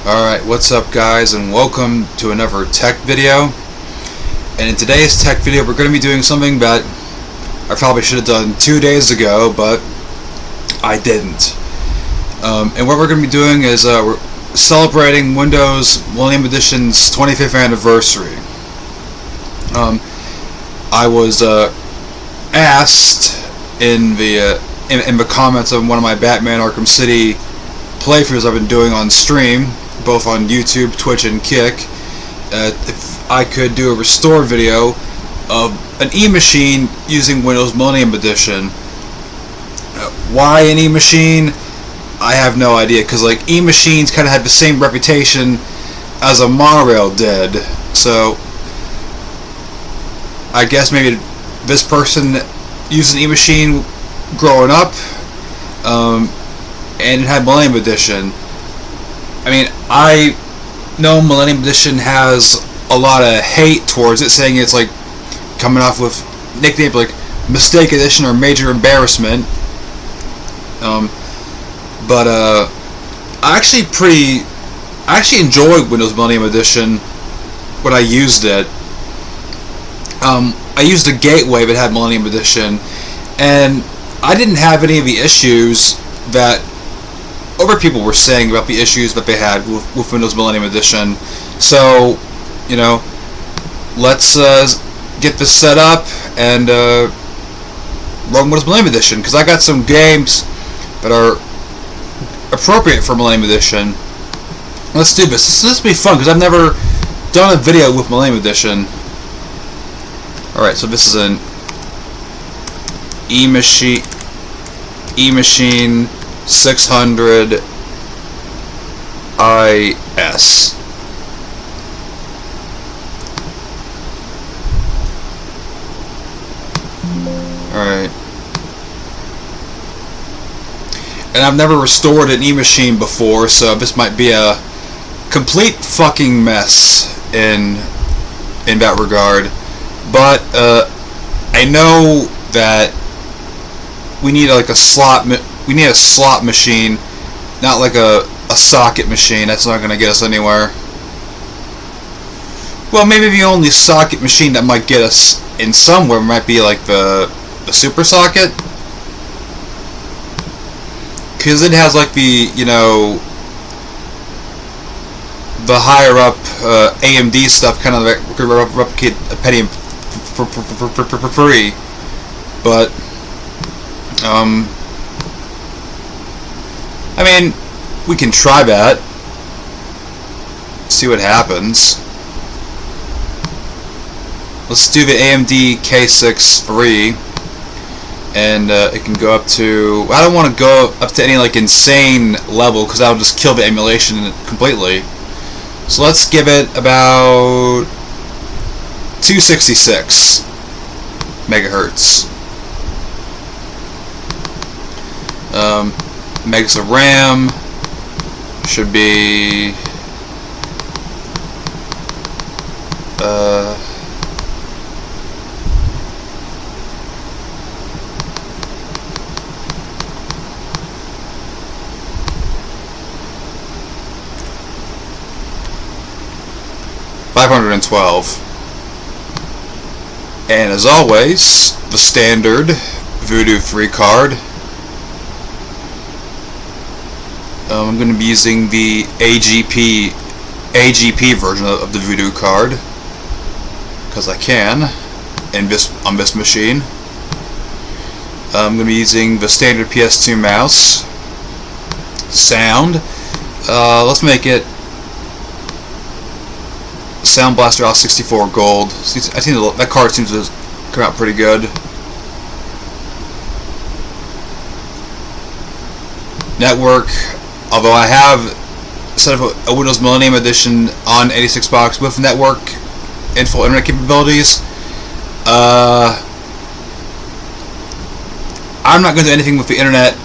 Alright, what's up guys, and welcome to another tech video. And in today's tech video we're going to be doing something that I probably should have done 2 days ago, but I didn't. And what we're going to be doing is we're celebrating Windows Millennium Edition's 25th anniversary. I was asked in the comments of one of my Batman Arkham City playthroughs I've been doing on stream, both on YouTube, Twitch, and Kick, if I could do a restore video of an E-machine using Windows Millennium Edition. Why an E-machine? I have no idea, because like E-machines kind of had the same reputation as a monorail did. So I guess maybe this person used an E-machine growing up, and it had Millennium Edition. I mean, I know Millennium Edition has a lot of hate towards it, saying it's like coming off with nicknames like Mistake Edition or Major Embarrassment. But I actually enjoyed Windows Millennium Edition when I used it. I used a gateway that had Millennium Edition, and I didn't have any of the issues that other people were saying about the issues that they had with Windows Millennium Edition. So, you know, let's get this set up and run Windows Millennium Edition, because I got some games that are appropriate for Millennium Edition. Let's do this. This will be fun, because I've never done a video with Millennium Edition. Alright, so this is an E-machine 600 IS. Alright. And I've never restored an E-machine before, so this might be a complete fucking mess in that regard. But I know that we need like a slot machine, not like a socket machine. That's not going to get us anywhere. Well, maybe the only socket machine that might get us in somewhere might be like the super socket, because it has like the, you know, the higher up AMD stuff, kind of replicate a Pentium for free. But I mean, we can try that, see what happens. Let's do the AMD K6 3, and it can go up to, I don't want to go up to any like insane level, because that'll just kill the emulation completely. So let's give it about 266 megahertz. Megs of RAM should be 512. And as always, the standard Voodoo 3 card. I'm going to be using the AGP version of the Voodoo card, because I can on this machine. I'm going to be using the standard PS2 mouse. Sound. Let's make it Sound Blaster L64 Gold. I think that card seems to come out pretty good. Network. Although I have set up a Windows Millennium Edition on 86 box with network and full internet capabilities, I'm not going to do anything with the internet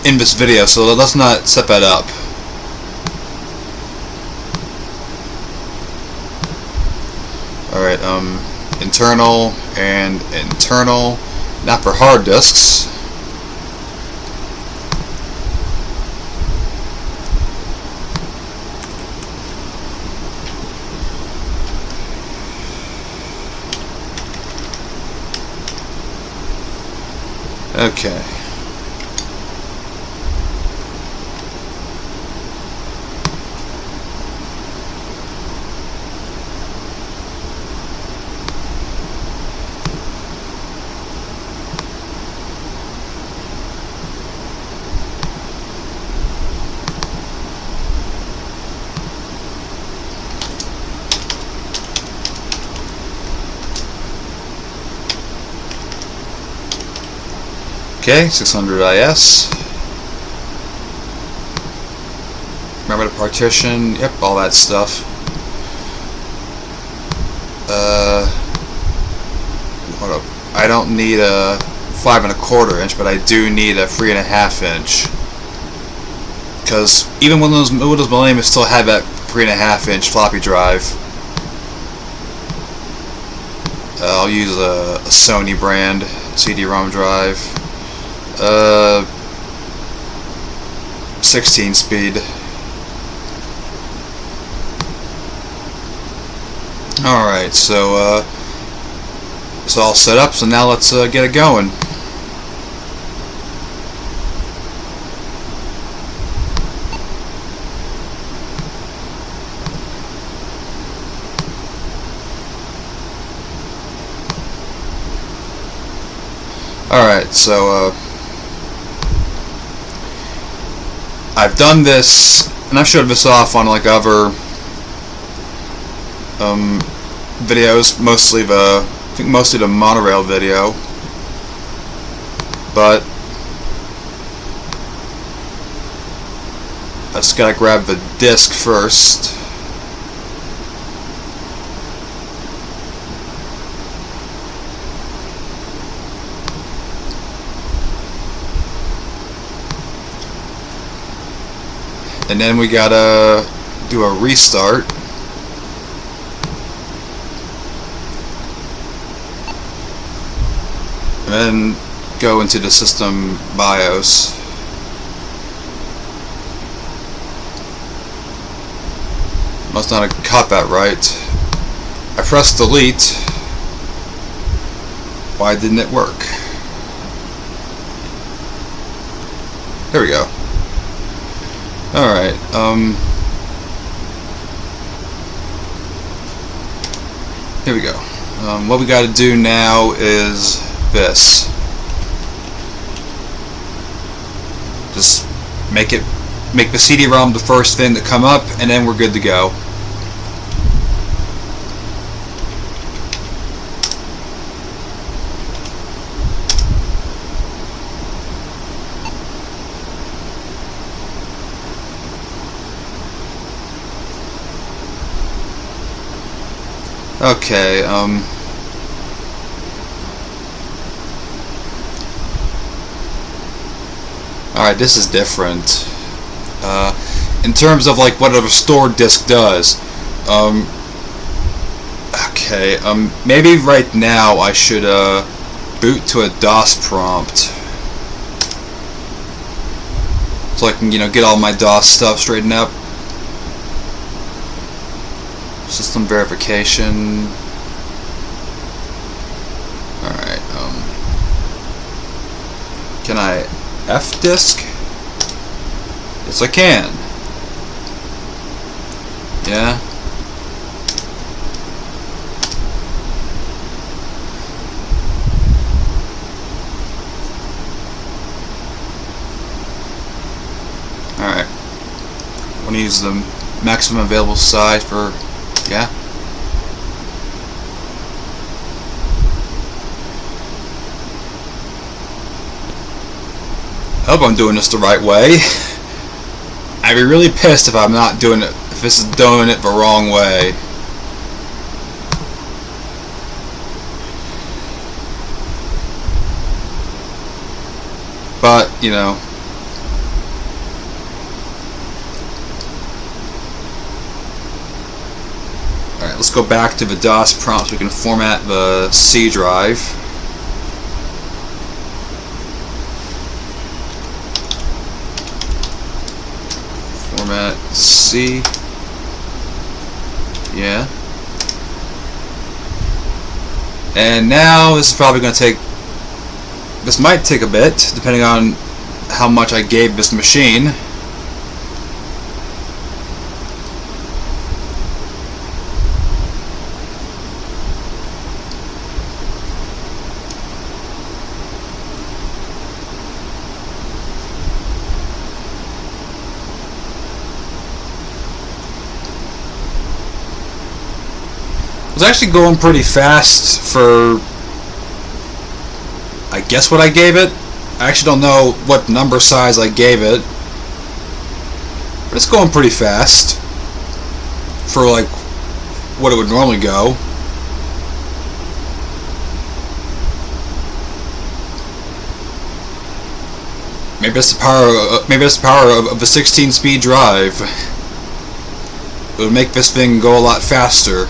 in this video, so let's not set that up. Alright, internal and internal, not for hard disks. Okay. Okay, 600 IS. Remember the partition? Yep, all that stuff. Hold up. I don't need a 5 1/4 inch, but I do need a 3 1/2 inch. Because even when Windows Millennium still had that 3 1/2 inch floppy drive. I'll use a Sony brand CD-ROM drive. 16 speed. Alright, so it's all set up, so now let's get it going. Alright, so I've done this, and I've showed this off on like other videos, mostly the monorail video, but I just gotta grab the disc first. And then we gotta do a restart. And then go into the system BIOS. Must not have caught that right. I pressed delete. Why didn't it work? There we go. Alright, here we go. What we gotta do now is this. Just make the CD-ROM the first thing to come up, and then we're good to go. Okay, alright, this is different. In terms of like what a restored disk does. Okay, maybe right now I should boot to a DOS prompt. So I can, get all my DOS stuff straightened up. System verification. Alright, can I F-disk? Yes, I can. Yeah. Alright. I want to use the maximum available size for, yeah. I hope I'm doing this the right way. I'd be really pissed if I'm not doing it, if this is doing it the wrong way. But, Alright, let's go back to the DOS prompt so we can format the C drive. Format C. Yeah. And now this is probably going to take This might take a bit, depending on how much I gave this machine. It was actually going pretty fast for, I guess, what I gave it. I actually don't know what number size I gave it, but it's going pretty fast for like what it would normally go. Maybe it's the power of the 16-speed drive. It would make this thing go a lot faster.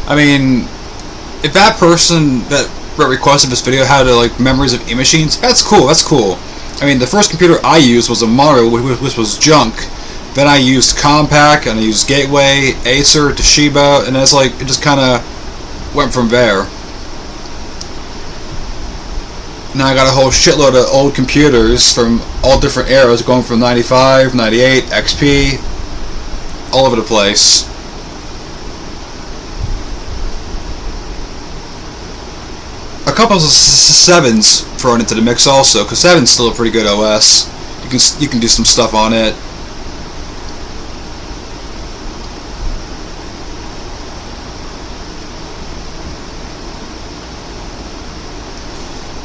I mean, if that person that requested this video had like memories of E-Machines, that's cool. That's cool. I mean, the first computer I used was a Monitor, which was junk. Then I used Compaq, and I used Gateway, Acer, Toshiba, and it's like it just kind of went from there. Now I got a whole shitload of old computers from all different eras, going from 95, 98, XP, all over the place. A couple of 7s thrown into the mix also, because 7's still a pretty good OS. You can do some stuff on it.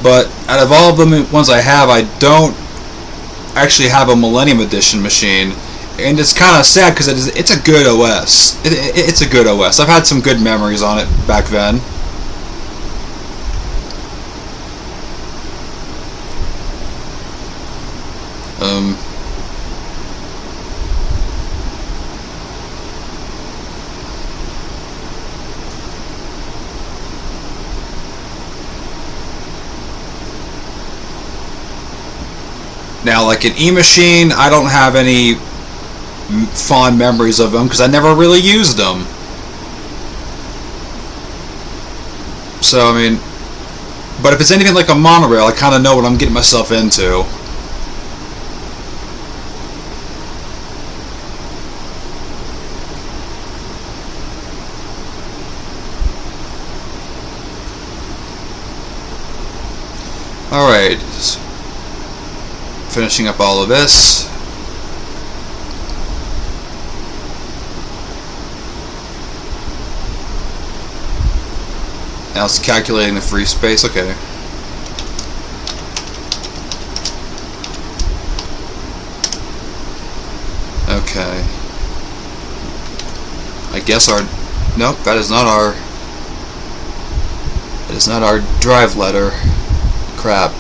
But out of all of the ones I have, I don't actually have a Millennium Edition machine, and it's kind of sad because it's a good OS. It's a good OS. I've had some good memories on it back then. Now, like an E-Machine, I don't have any fond memories of them because I never really used them. So, I mean, but if it's anything like a monorail, I kind of know what I'm getting myself into. Alright, finishing up all of this. Now it's calculating the free space. Okay. Okay. I guess our... Nope, that is not our... That is not our drive letter. Crap.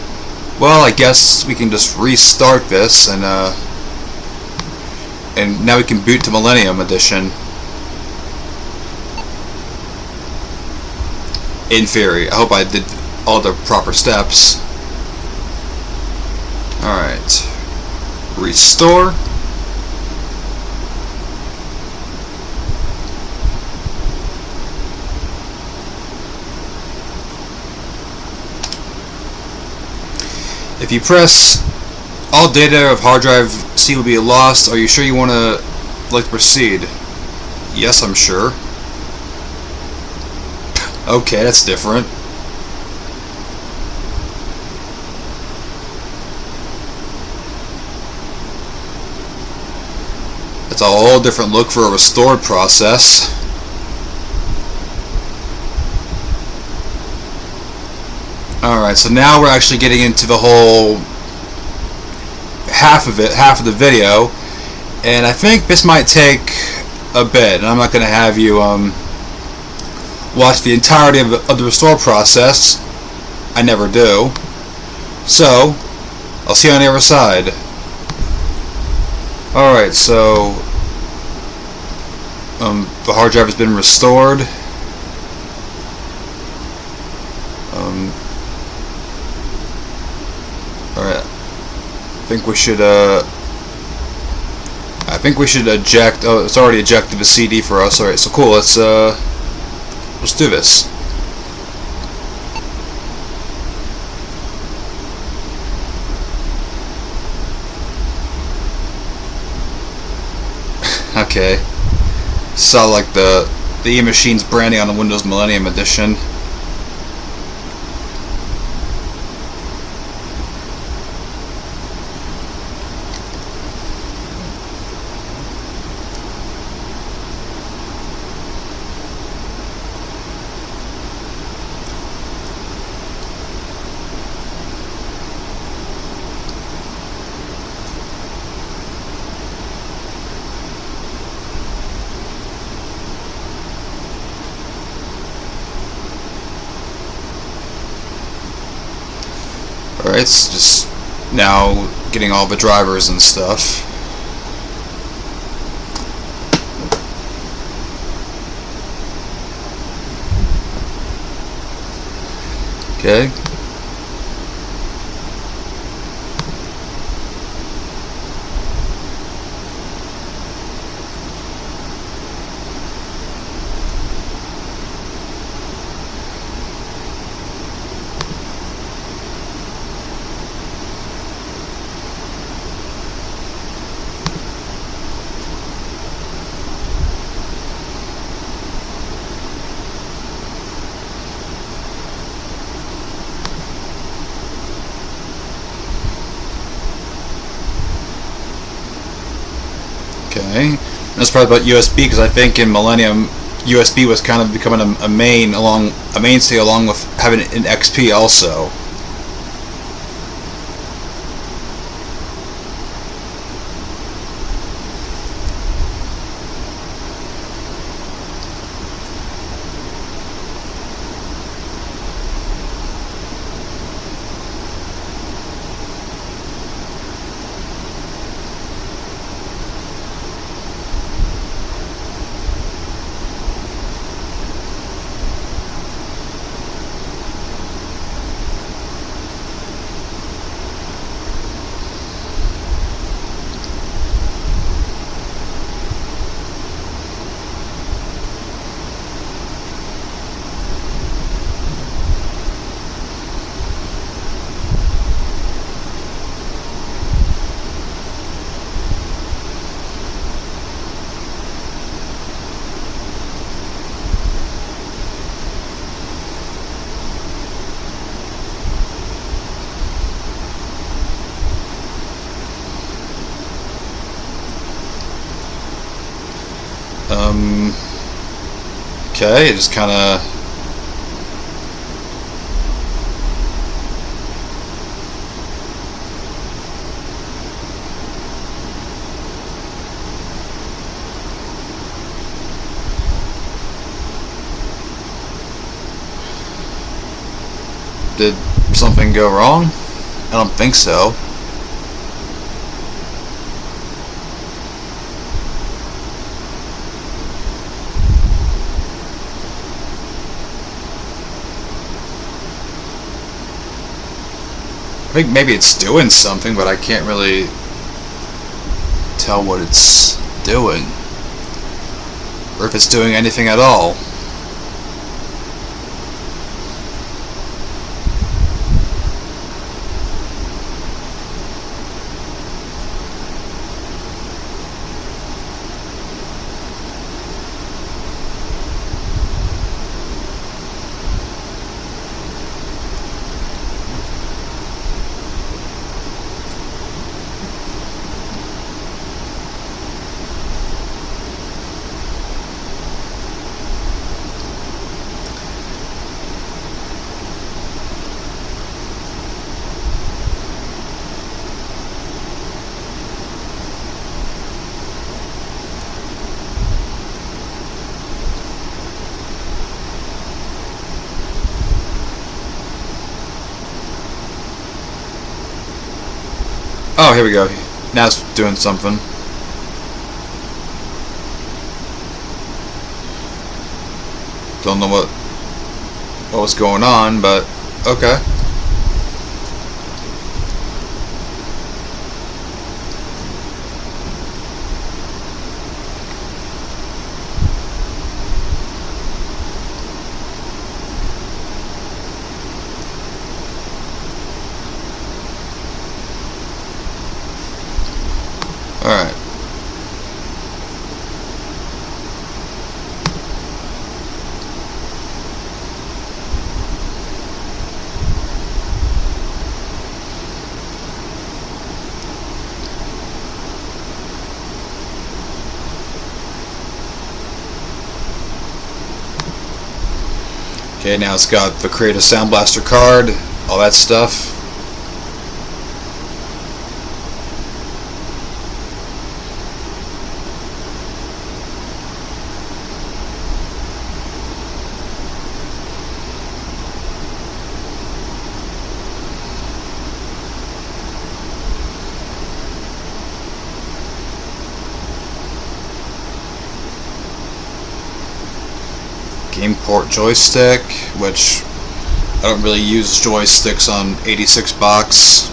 Well, I guess we can just restart this and now we can boot to Millennium Edition. In theory. I hope I did all the proper steps. Alright. Restore. If you press all data of hard drive C will be lost, are you sure you want to like to proceed? Yes, I'm sure. Okay, that's different. That's a whole different look for a restored process. Alright, so now we're actually getting into the whole half of the video, and I think this might take a bit, and I'm not going to have you watch the entirety of the restore process. I never do. So, I'll see you on the other side. Alright, so the hard drive has been restored. think we should I think we should eject. Oh, it's already ejected the CD for us. Alright, so cool, let's do this. Okay. Saw like the EMachines branding on the Windows Millennium Edition. Alright, it's just now getting all the drivers and stuff. Okay. Okay, that's probably about USB, because I think in Millennium USB was kind of becoming a mainstay along with having it in XP also. Okay, it just kind of... Did something go wrong? I don't think so. I think maybe it's doing something, but I can't really tell what it's doing, or if it's doing anything at all. Oh, here we go. Now it's doing something. Don't know what was going on, but okay. Alright. Okay, now it's got the Creative Sound Blaster card, all that stuff. Game port joystick, which I don't really use joysticks on 86 box.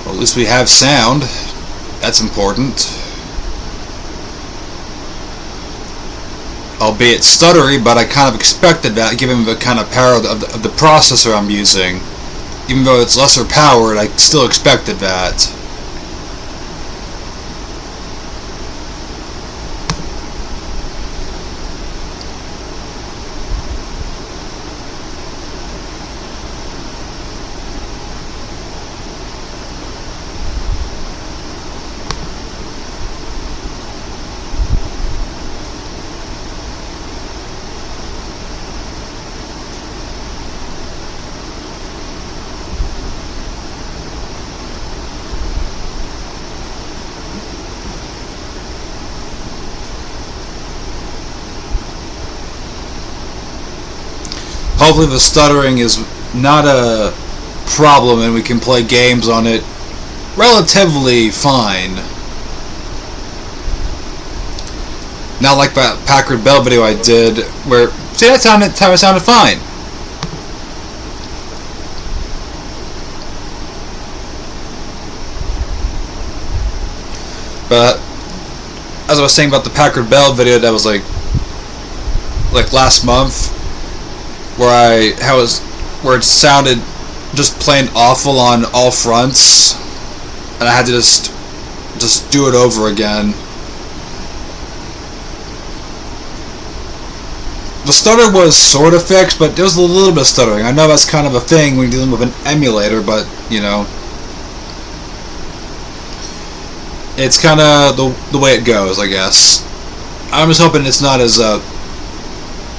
Well, at least we have sound. That's important. Albeit stuttery, but I kind of expected that given the kind of power of the processor I'm using. Even though it's lesser powered, I still expected that. Hopefully the stuttering is not a problem and we can play games on it relatively fine. Not like that Packard Bell video I did where, see, that sounded fine. But as I was saying about the Packard Bell video that was like last month, where it sounded just plain awful on all fronts, and I had to just do it over again. The stutter was sort of fixed, but there was a little bit of stuttering. I know that's kind of a thing when you're dealing with an emulator, but you know, it's kind of the way it goes, I guess. I'm just hoping it's not as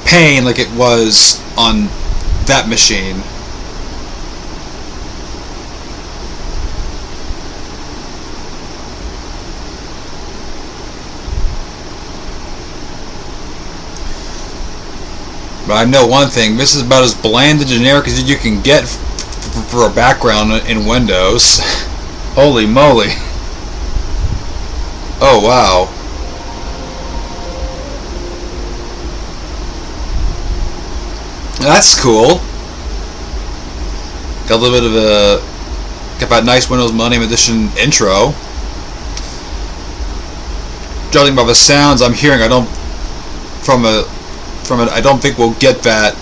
pain like it was on that machine. But I know one thing, this is about as bland and generic as you can get for a background in Windows. Holy moly. Oh wow. That's cool. Got a little bit of got that nice Windows Millennium Edition intro. Judging by the sounds I'm hearing, I don't think we'll get that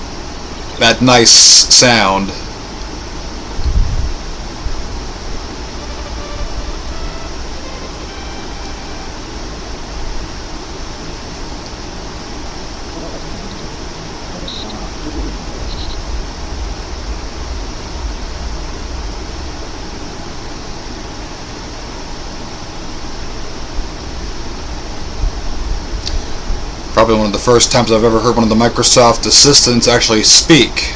nice sound. Probably one of the first times I've ever heard one of the Microsoft assistants actually speak.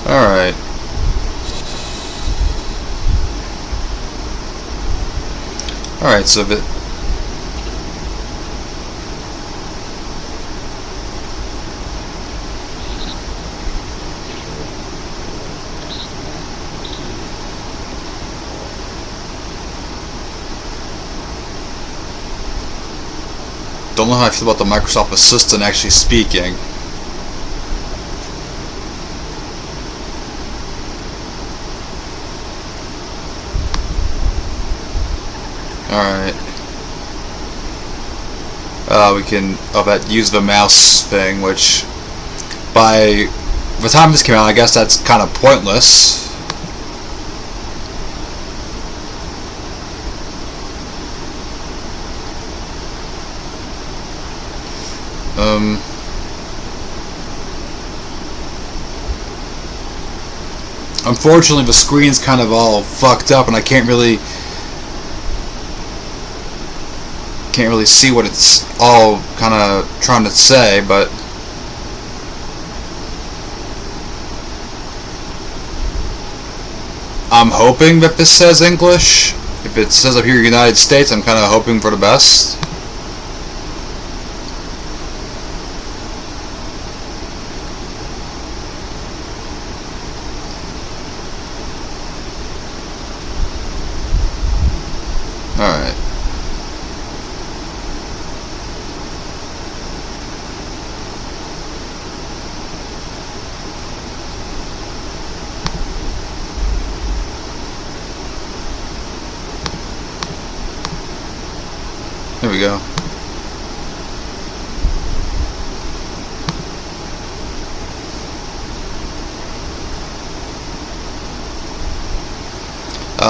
Alright. Alright, so if it... Don't know how I feel about the Microsoft Assistant actually speaking. Alright. We can use the mouse thing, which by the time this came out, I guess that's kind of pointless. Unfortunately, the screen's kind of all fucked up, and I can't really see what it's all kind of trying to say, but I'm hoping that this says English. If it says up here United States, I'm kind of hoping for the best. Alright. There we go.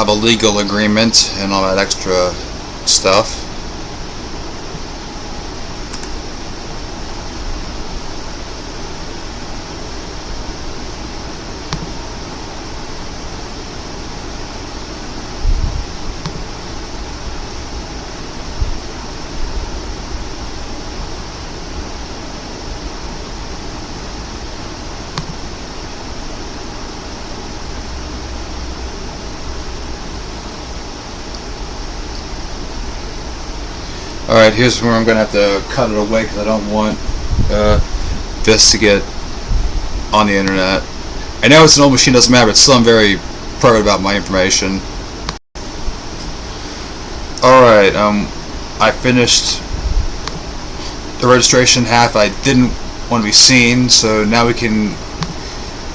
The legal agreement and all that extra stuff. Alright, here's where I'm going to have to cut it away because I don't want this to get on the internet. I know it's an old machine, doesn't matter, but still I'm very private about my information. Alright, I finished the registration half. I didn't want to be seen, so now we can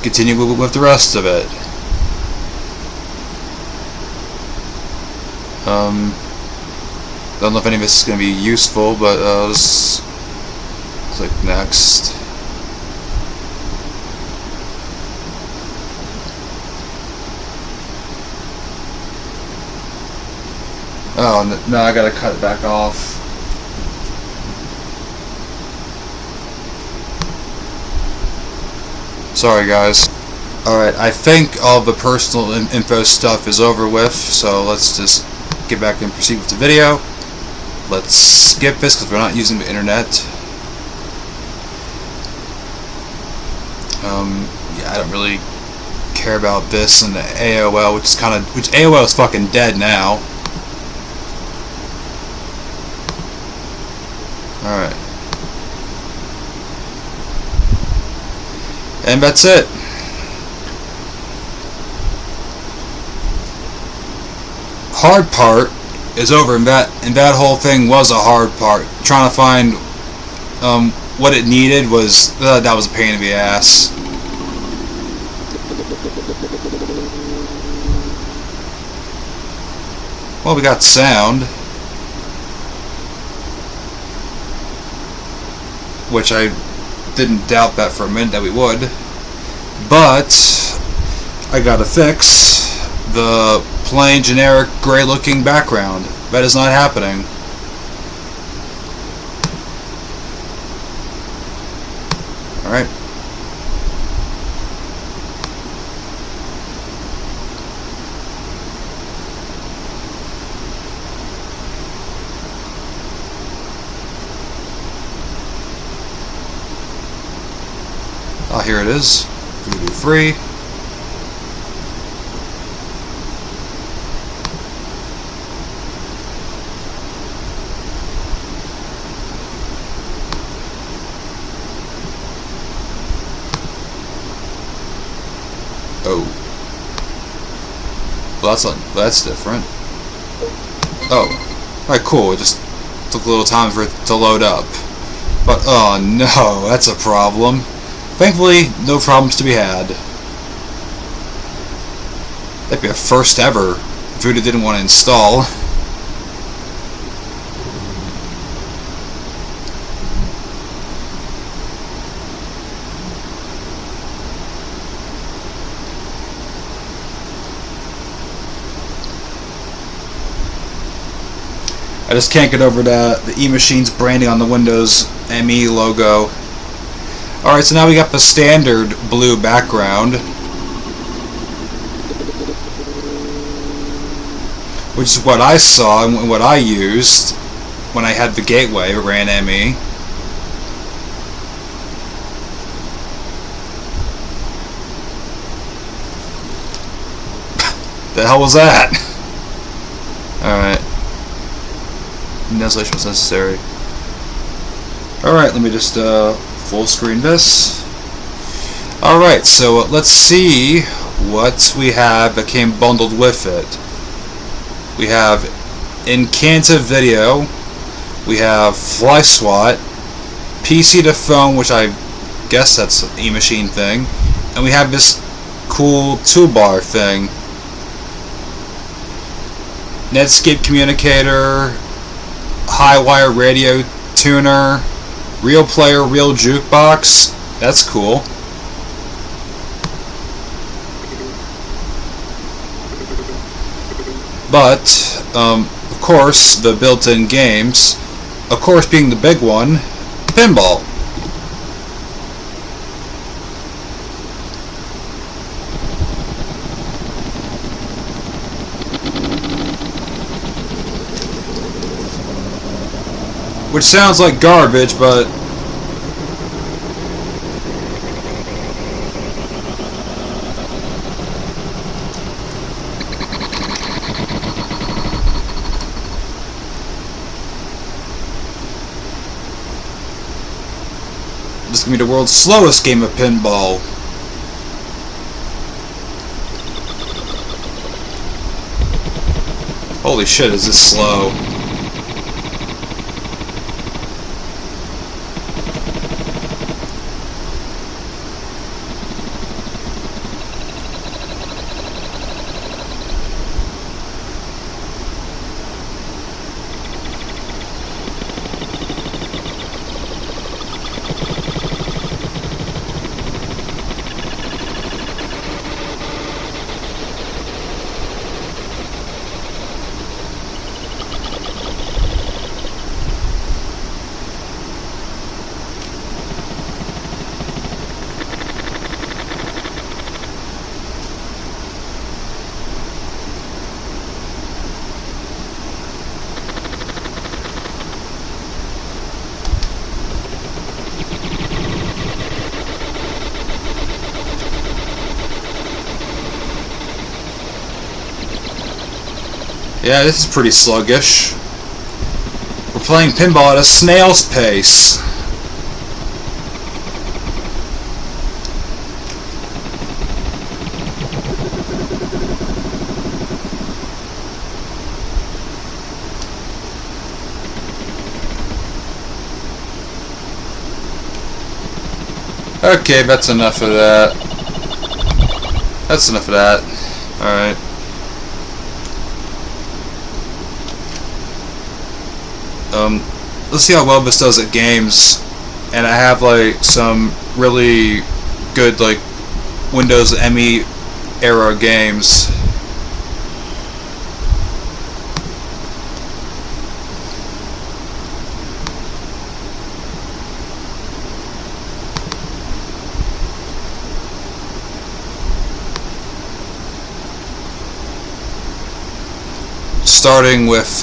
continue with the rest of it. Don't know if any of this is going to be useful, but let's click next. Oh, no, I gotta cut it back off. Sorry, guys. Alright, I think all the personal info stuff is over with, so let's just get back and proceed with the video. Let's skip this because we're not using the internet. Yeah, I don't really care about this and the AOL, which AOL is fucking dead now. Alright. And that's it. Hard part is over, and that whole thing was a hard part. Trying to find what it needed was that was a pain in the ass. Well, we got sound, which I didn't doubt that for a minute that we would, but I gotta fix the plain generic gray looking background. That is not happening. Alright. Oh, here it is. Voodoo free. Well, that's different. Oh, alright, cool. It just took a little time for it to load up. But oh no, that's a problem. Thankfully, no problems to be had. That'd be a first ever if Voodoo didn't want to install. I just can't get over the EMachines branding on the Windows ME logo. Alright, so now we got the standard blue background, which is what I saw and what I used when I had the gateway ran ME. The hell was that? Alright. Installation was necessary. Alright, let me just full screen this. Alright, so let's see what we have that came bundled with it. We have Encantive Video, we have FlySwat, PC to phone, which I guess that's an eMachine thing, and we have this cool toolbar thing. Netscape communicator, high-wire radio tuner, real player, real jukebox. That's cool. But, of course, the built-in games, of course being the big one, pinball. Which sounds like garbage, but this is going to be the world's slowest game of pinball. Holy shit, is this slow. Yeah, this is pretty sluggish. We're playing pinball at a snail's pace. Okay, that's enough of that. That's enough of that. Alright. Let's see how well this does at games. And I have like some really good like Windows ME era games. Starting with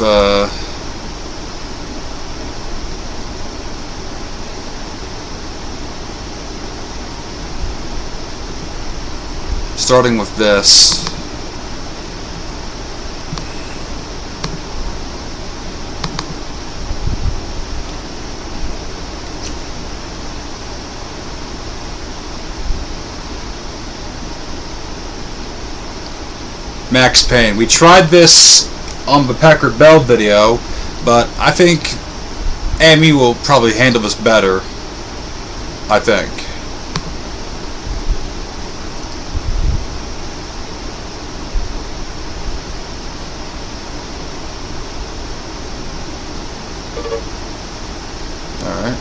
this. Max Payne. We tried this on the Packard Bell video, but I think AME will probably handle this better. I think. Alright.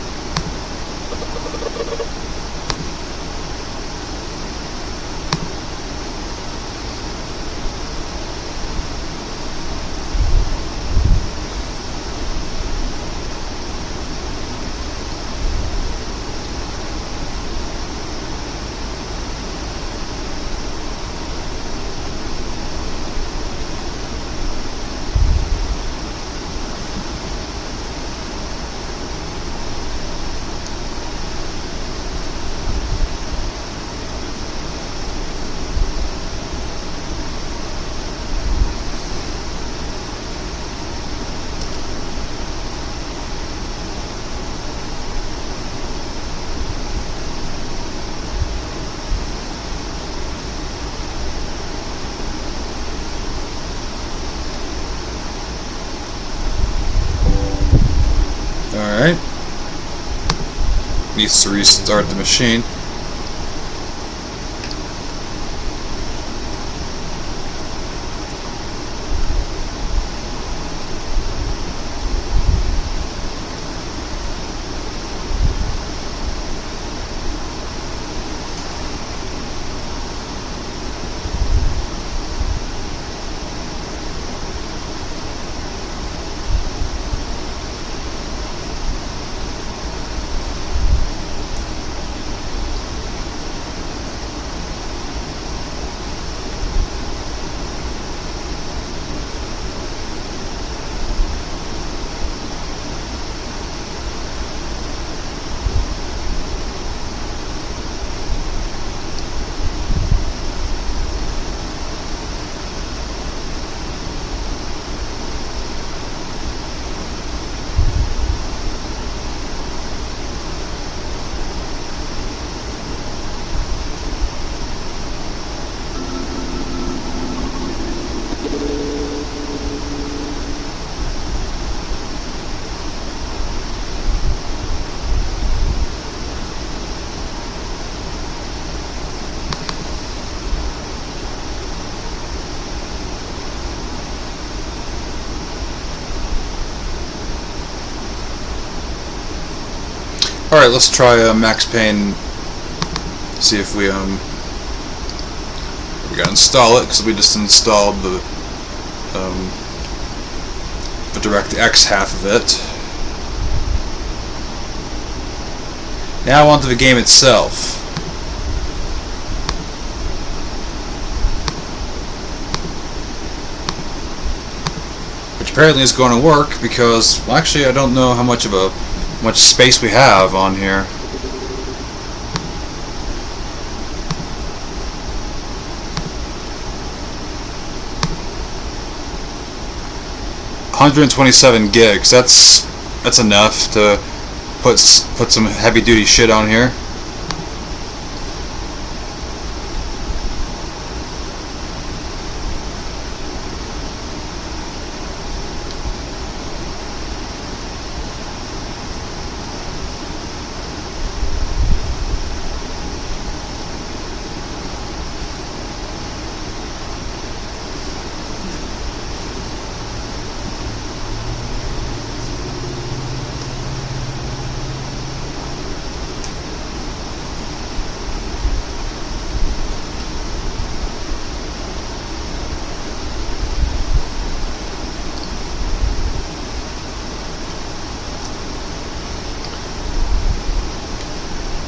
Alright. Needs to restart the machine. Alright, let's try Max Payne. See if we gotta install it, because we just installed the DirectX half of it. Now onto the game itself. Which apparently is going to work because, well, actually I don't know how much space we have on here. $127 gigs. That's enough to put some heavy duty shit on here.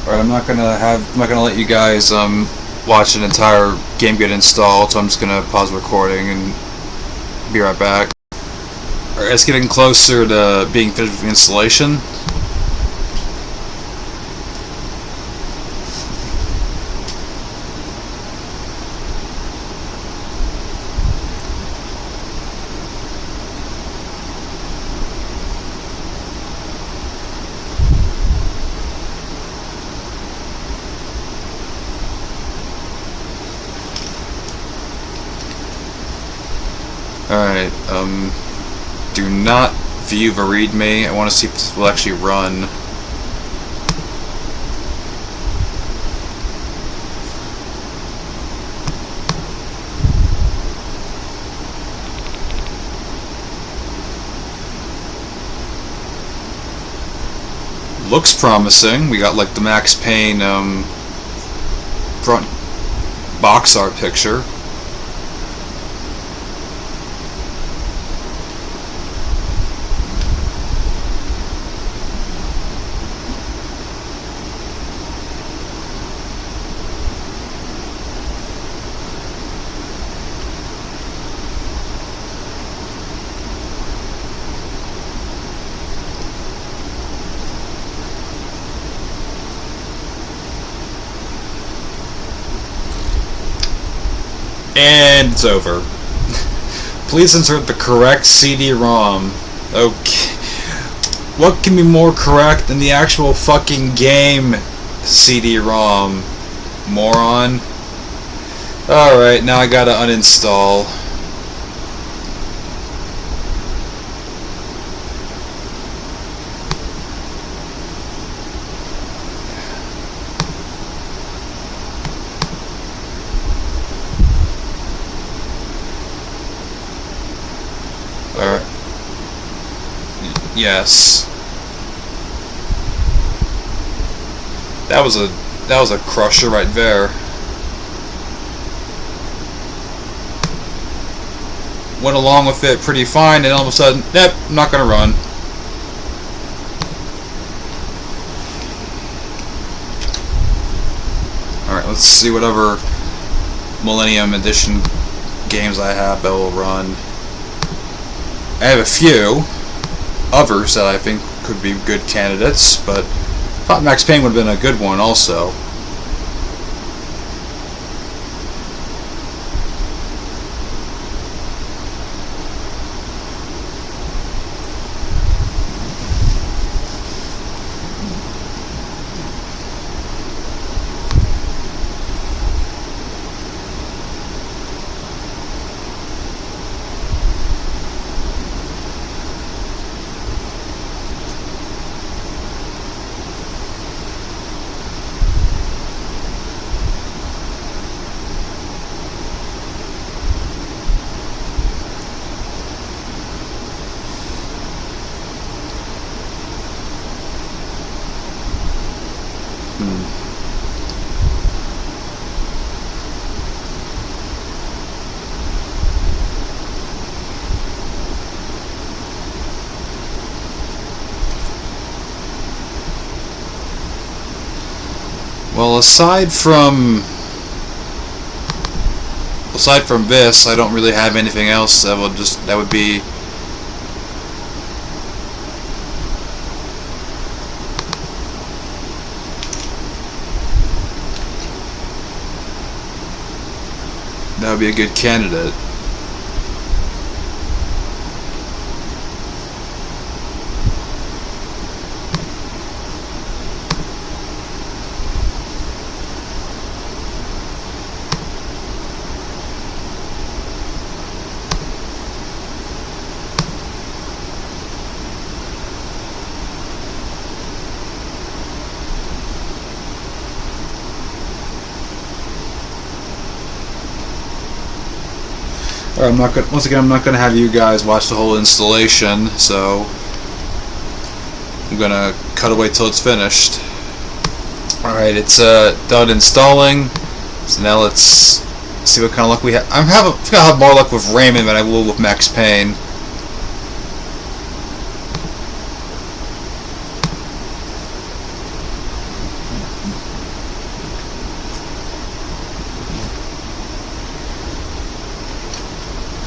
Alright, I'm not gonna let you guys watch an entire game get installed, so I'm just gonna pause the recording and be right back. Alright, it's getting closer to being finished with the installation. Do not view the readme. I want to see if this will actually run. Looks promising. We got like the Max Payne front box art picture. And it's over. Please insert the correct CD-ROM. Okay. What can be more correct than the actual fucking game CD-ROM? Moron. Alright, now I gotta uninstall. Yes. That was a crusher right there. Went along with it pretty fine, and all of a sudden, nope, I'm not gonna run. Alright, let's see whatever Millennium Edition games I have that will run. I have a few others that I think could be good candidates, but I thought Max Payne would have been a good one also. Well, aside from this, I don't really have anything else that would be a good candidate. Once again, I'm not gonna have you guys watch the whole installation, so I'm gonna cut away till it's finished. Alright, it's done installing, so now let's see what kind of luck we have. I think I'll have more luck with Raymond than I will with Max Payne.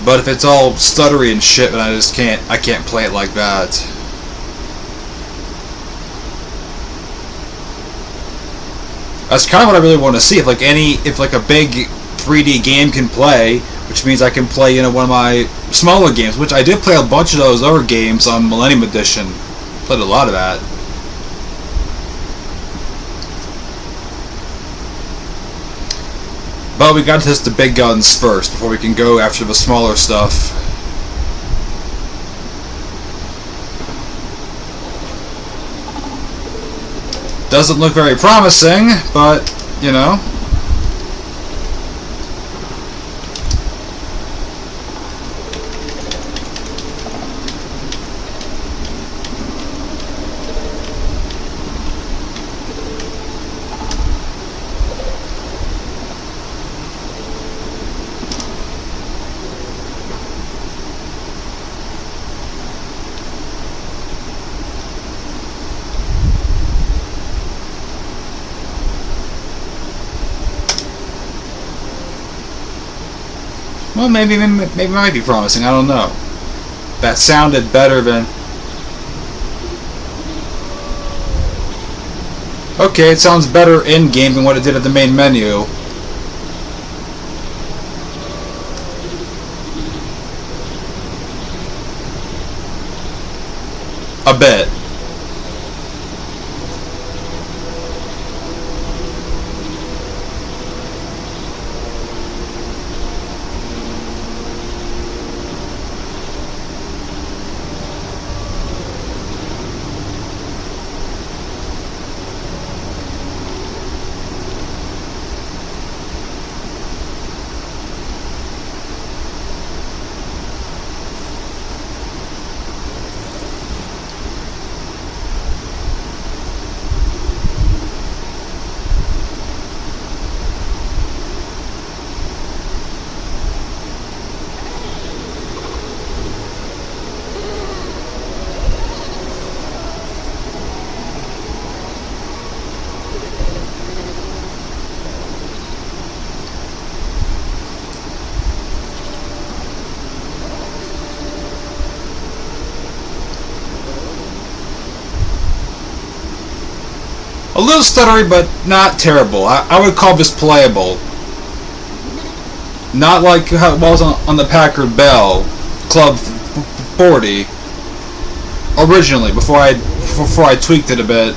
But if it's all stuttery and shit, then I can't play it like that. That's kind of what I really want to see. If like a big 3D game can play, which means I can play, one of my smaller games, which I did play a bunch of those other games on Millennium Edition. Played a lot of that. But we got to test the big guns first before we can go after the smaller stuff. Doesn't look very promising, but, you know. Well, maybe it might be promising. I don't know. That sounded better than. Okay, it sounds better in game than what it did at the main menu. A bit. A little stuttery, but not terrible. I would call this playable. Not like how it was on the Packard Bell Club 40 originally, before I tweaked it a bit.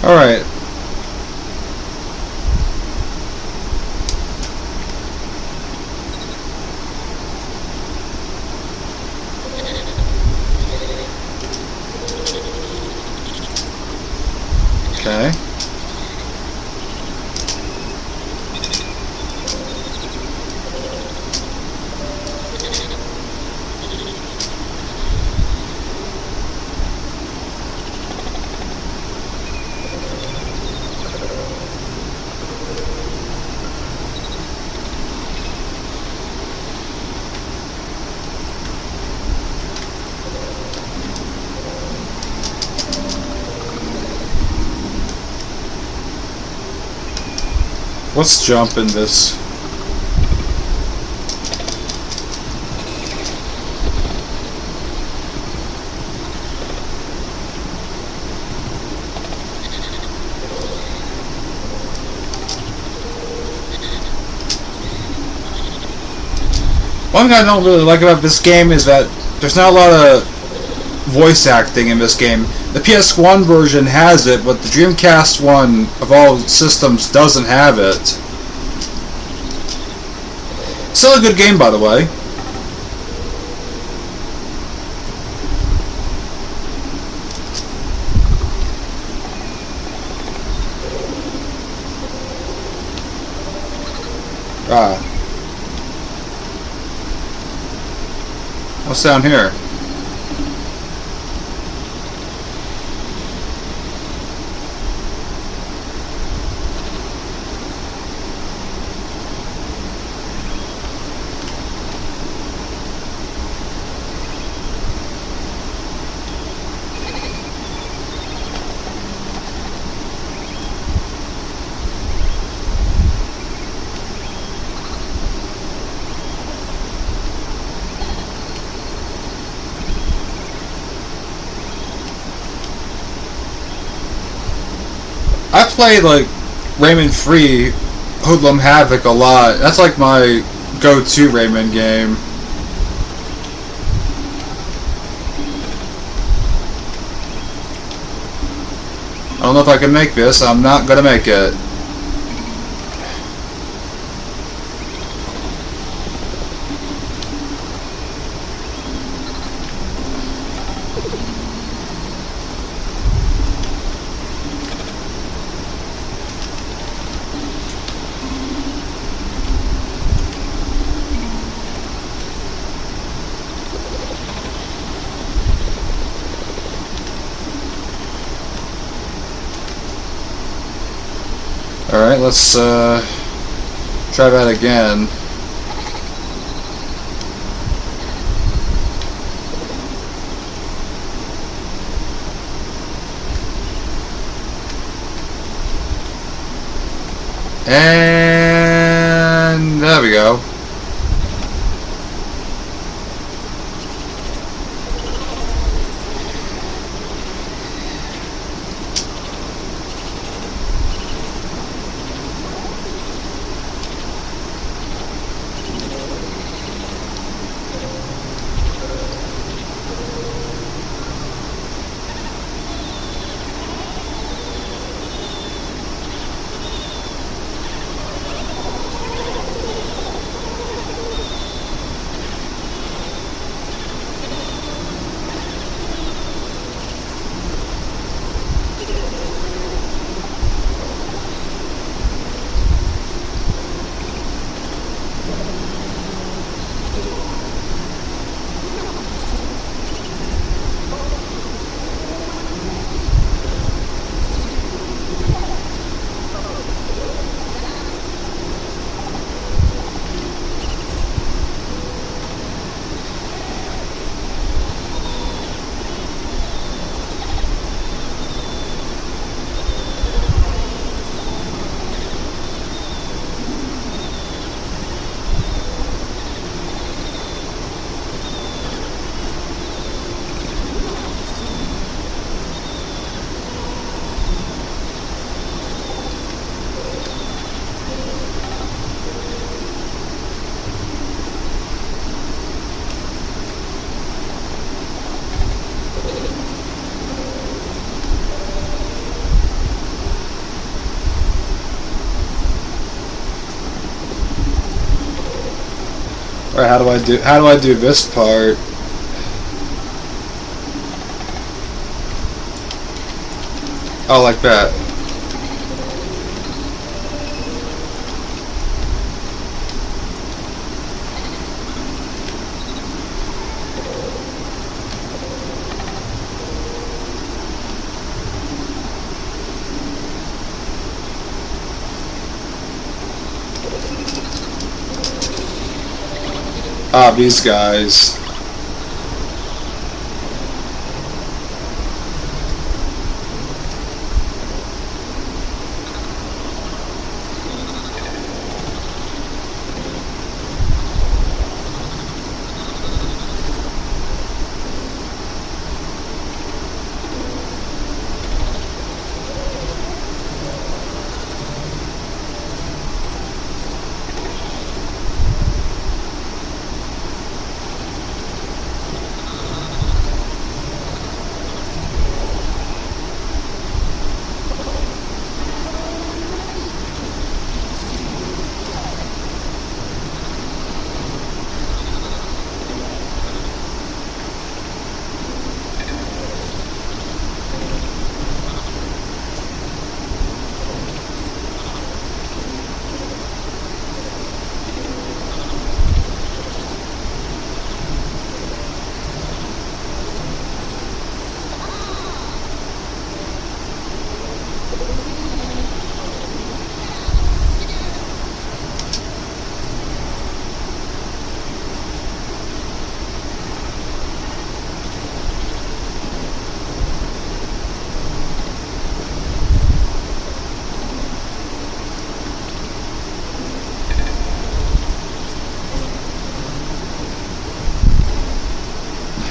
Alright. Okay. Let's jump in this. One thing I don't really like about this game is that there's not a lot of voice acting in this game. The PS1 version has it, but the Dreamcast one of all systems doesn't have it. Still a good game, by the way. What's down here? I played like Rayman Free, Hoodlum Havoc a lot. That's like my go-to Rayman game. I don't know if I can make this. I'm not gonna make it. Alright, let's try that again. And there we go. Or how do I do this part? Oh, like that. Ah, these guys.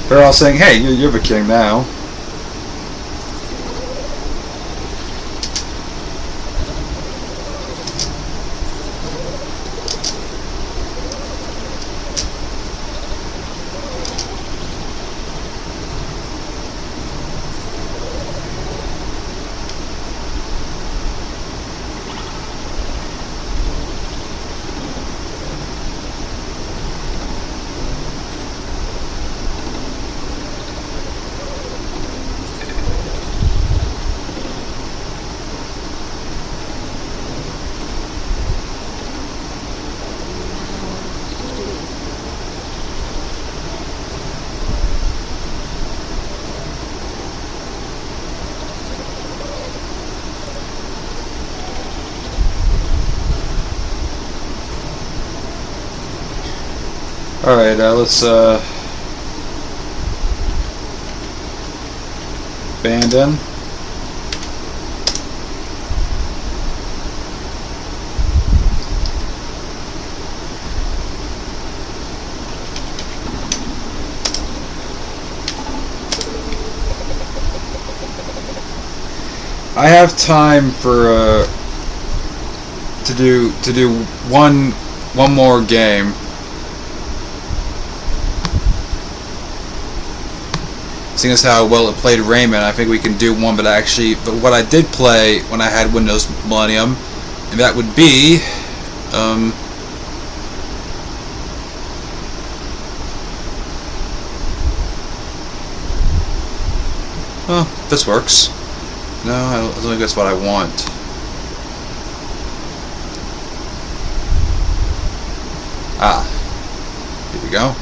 They're all saying, "Hey, you're the king now." Alright, let's abandon. I have time for to do one more game. Seeing as how well it played Rayman, I think we can do one. But what I did play when I had Windows Millennium, and that would be oh, this works. No, I don't think that's what I want. Ah, here we go.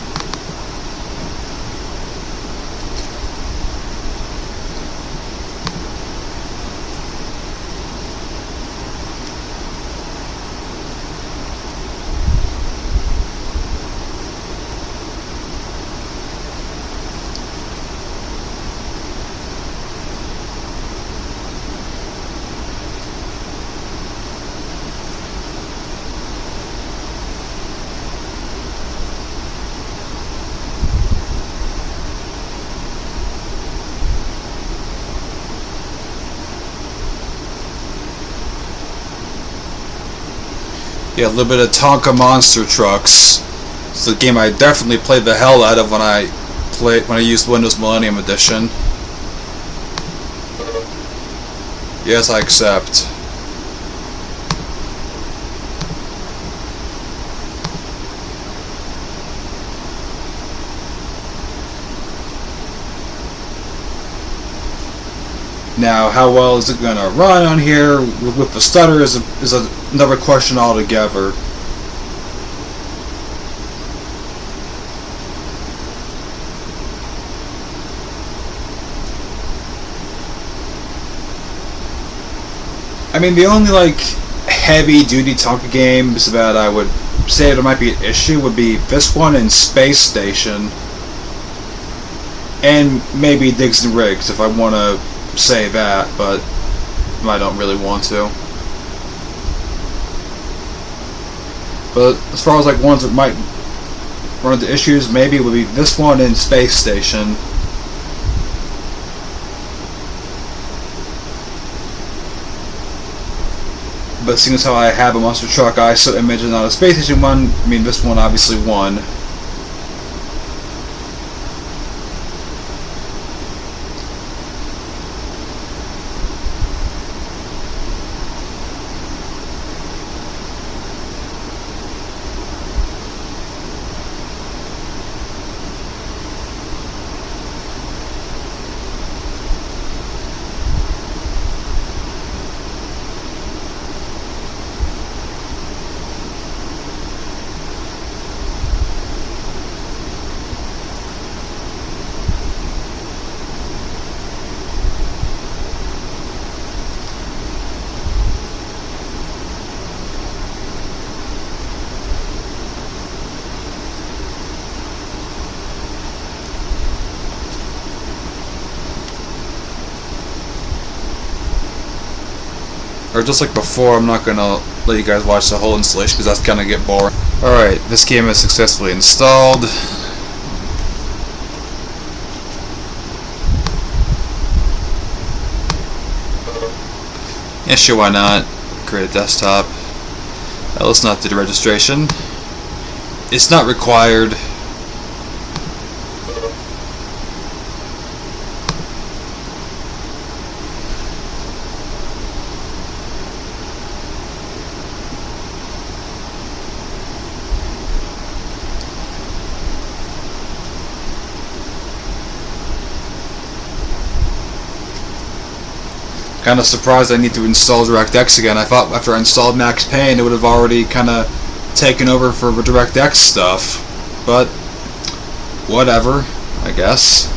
Yeah, a little bit of Tonka Monster Trucks. It's a game I definitely played the hell out of when I used Windows Millennium Edition. Yes, I accept. Now, how well is it going to run on here with the stutter is another question altogether. I mean, the only like heavy-duty Tonka games that I would say there might be an issue would be this one and Space Station, and maybe Digs and Rigs if I want to say that, but I don't really want to. But as far as like ones that might run into issues, maybe it would be this one and Space Station. But seeing as how I have a Monster Truck ISO image and not a Space Station one, I mean this one obviously won. Or just like before, I'm not gonna let you guys watch the whole installation because that's gonna get boring. Alright, this game is successfully installed. Yeah, sure, why not? Create a desktop. Let's not do the registration. It's not required. Kind of surprised I need to install DirectX again. I thought after I installed Max Payne it would have already kind of taken over for the DirectX stuff, but whatever, I guess.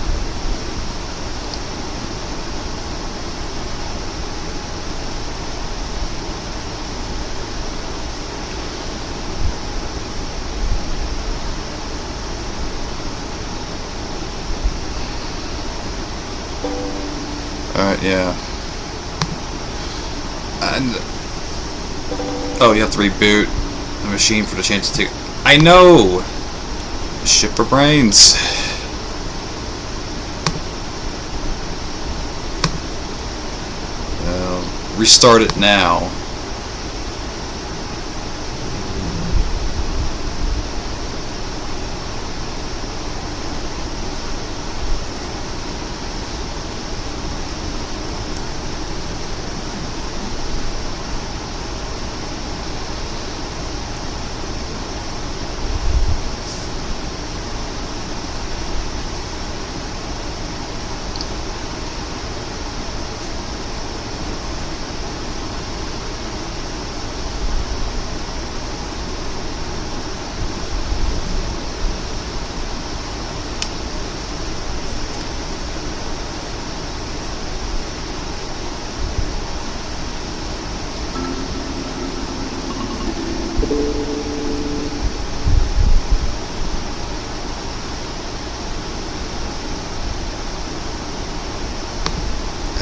Alright, yeah. And oh, you have to reboot the machine for the chance to take. I know. Shipper brains. Restart it now.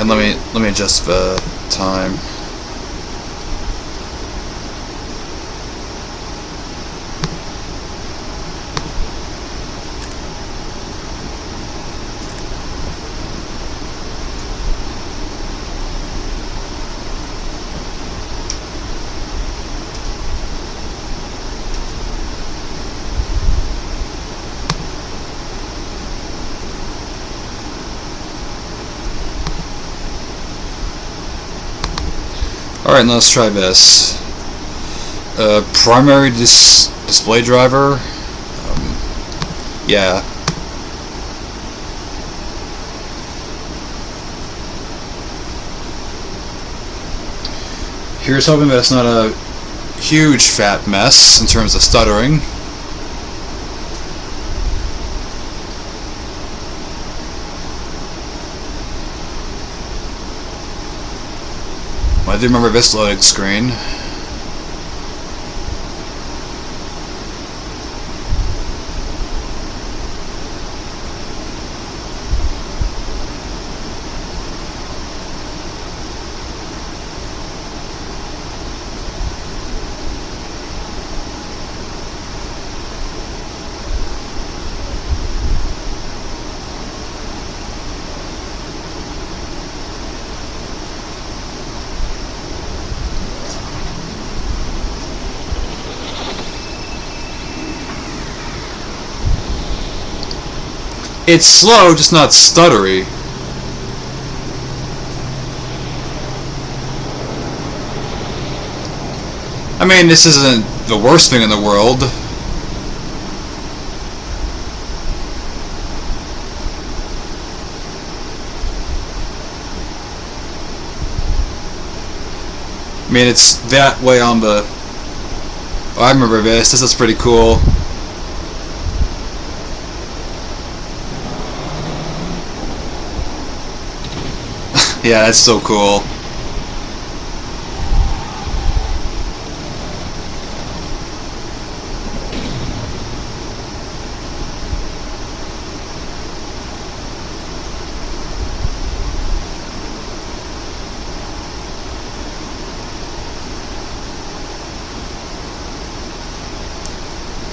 And let me adjust the time. Alright, now let's try this. Primary display driver. Yeah. Here's hoping that it's not a huge fat mess in terms of stuttering. I do remember this loading screen. It's slow, just not stuttery. I mean, this isn't the worst thing in the world. I mean, it's that way on the... Oh, I remember this. This is pretty cool. Yeah, that's so cool.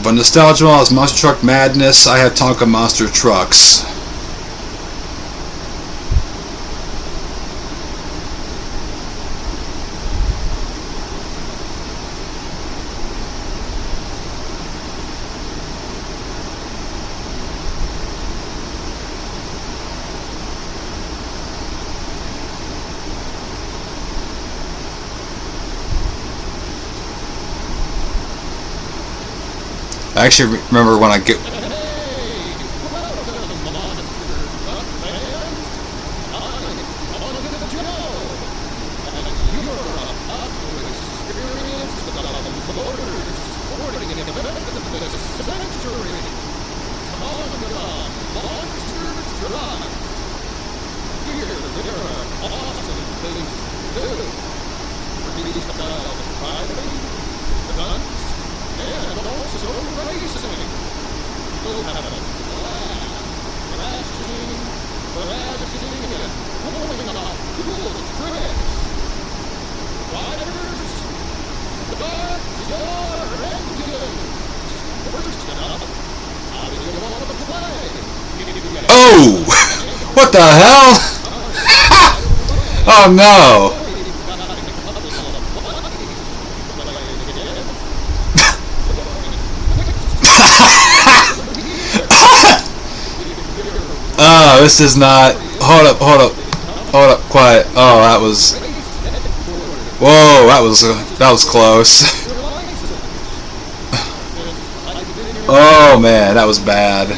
But nostalgia is Monster Truck Madness. I have Tonka Monster Trucks. I actually remember when I get... Oh! What the hell? Oh no! Oh, this is not... Hold up, hold up. Hold up, quiet. Oh, that was... Whoa, that was close. Oh man, that was bad.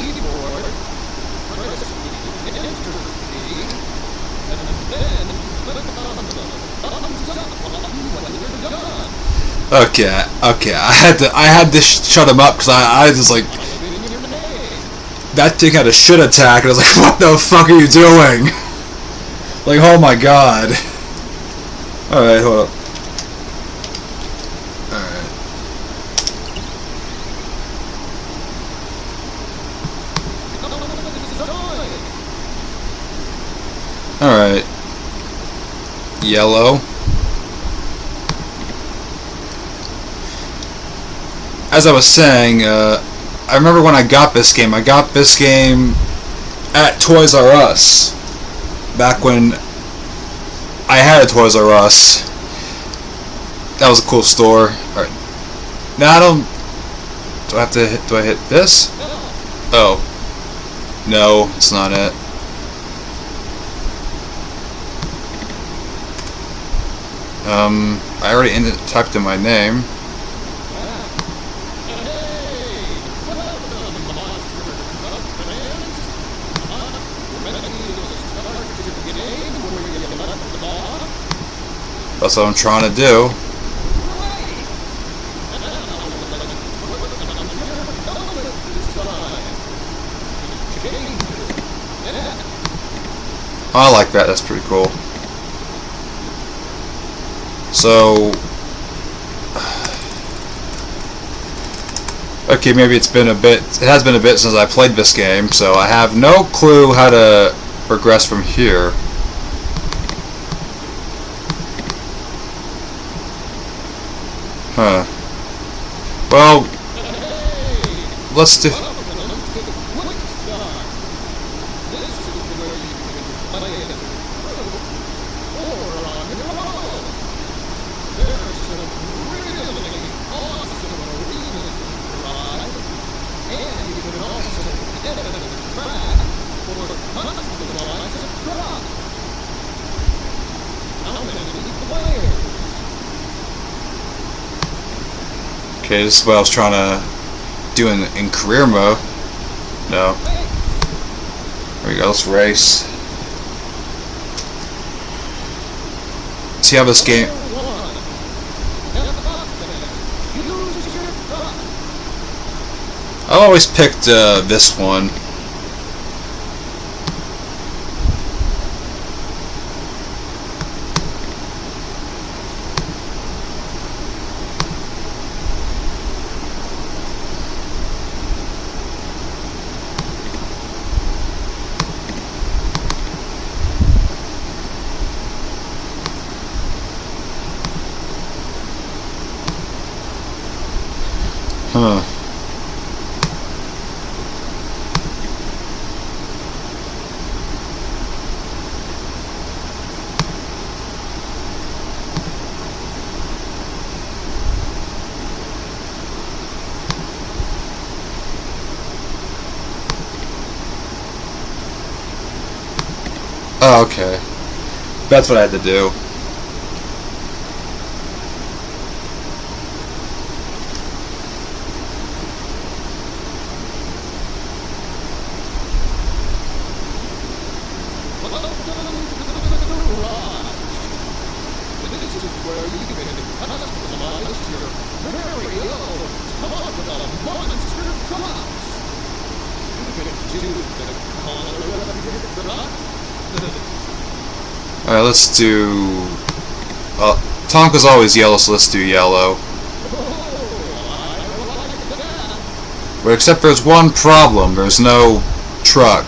Okay, I had to shut him up because I was just like, that thing had a shit attack, and I was like, what the fuck are you doing? Like, oh my god. Alright, hold up. Alright. Yellow. As I was saying, I remember when I got this game. I got this game at Toys R Us. Back when I had a Toys R Us. That was a cool store. Alright. Now I don't... Do I have to hit... Do I hit this? Oh. No, it's not it. I already typed in my name. That's what I'm trying to do. I like that. That's pretty cool. So, okay, maybe it's been a bit. It has been a bit since I played this game, so I have no clue how to progress from here. Huh. Well, let's do. Okay, this is what I was trying to do in career mode. No. There we go, let's race. See how this game... I always picked this one. Huh. Oh, okay. That's what I had to do. Alright, let's do... Tonka's always yellow, so let's do yellow. But except there's one problem, there's no truck.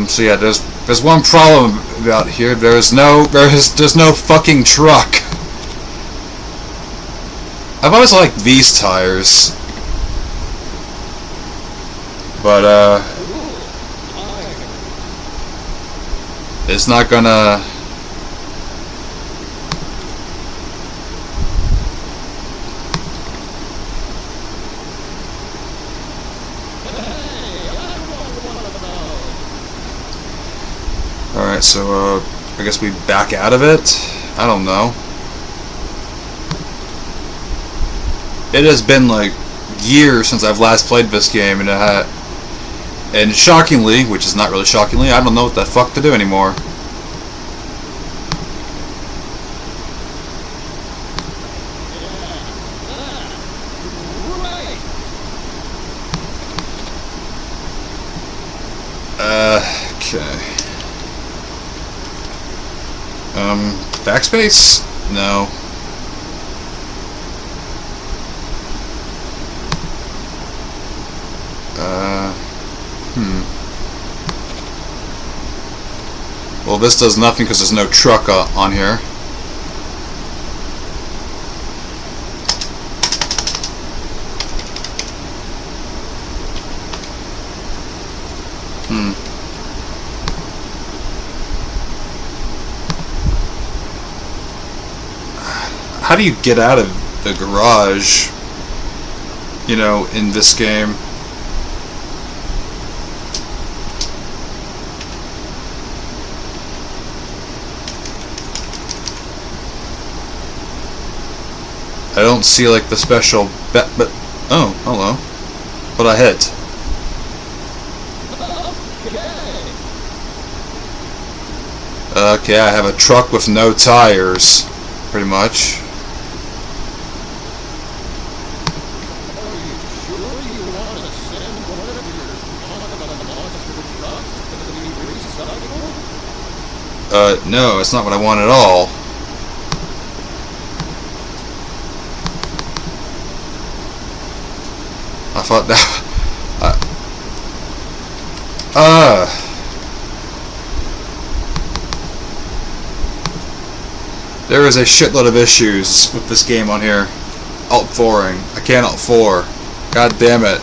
So yeah, there's one problem about here. There's no fucking truck. I've always liked these tires, but it's not gonna. Alright, so I guess we back out of it? I don't know. It has been like years since I've last played this game, and shockingly, which is not really shockingly, I don't know what the fuck to do anymore. Okay. Backspace? No. Well, this does nothing because there's no truck on here. How do you get out of the garage, you know, in this game? I don't see like the special but oh, hello. What I hit? Okay, I have a truck with no tires, pretty much. No, it's not what I want at all. I thought that... There is a shitload of issues with this game on here. Alt 4ing. I can't Alt 4. God damn it.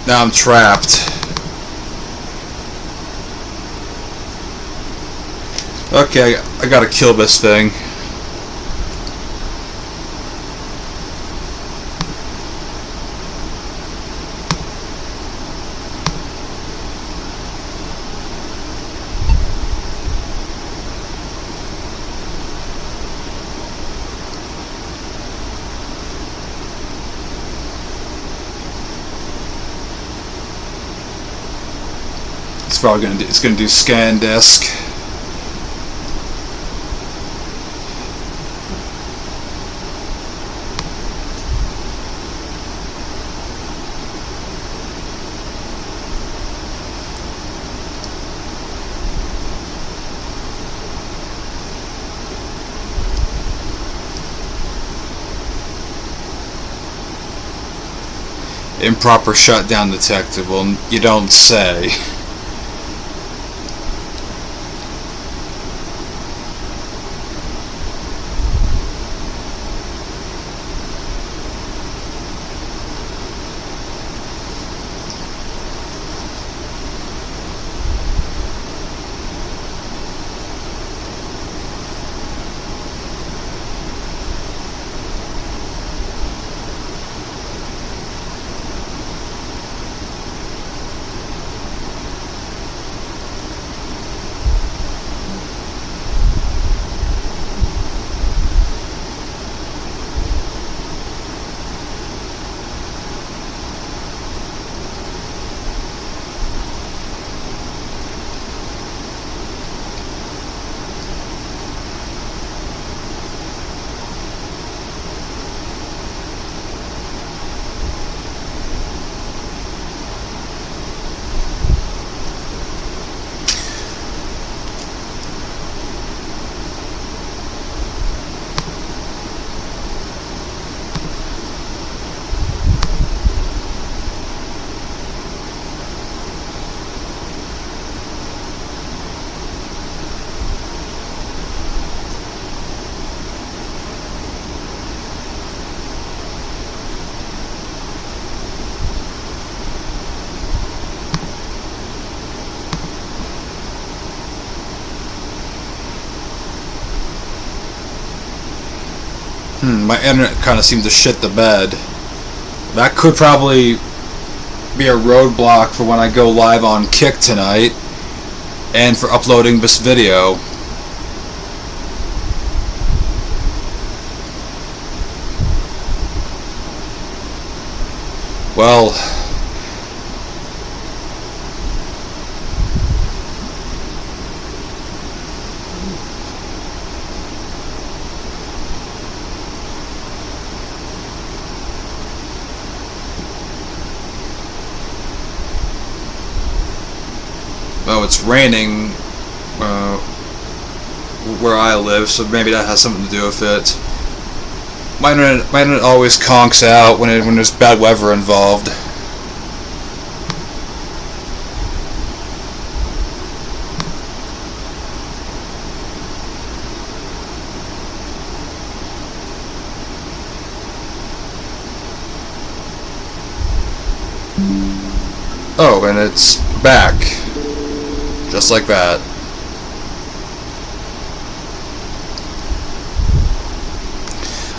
Now I'm trapped. Okay, I gotta kill this thing. It's gonna do scan disk. Improper shutdown detected. Well, you don't say. My internet kind of seemed to shit the bed. That could probably be a roadblock for when I go live on Kick tonight and for uploading this video. Well, it's raining where I live, so maybe that has something to do with it. My internet always conks out when there's bad weather involved. Oh, and it's back. Just like that.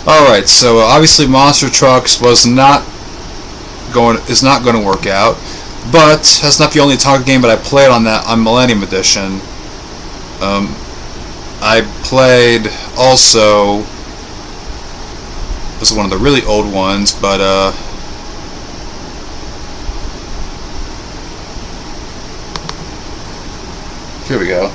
Alright, so obviously Monster Trucks is not going to work out, but that's not the only Tonka game that I played on Millennium Edition. I played also, this is one of the really old ones, but here we go.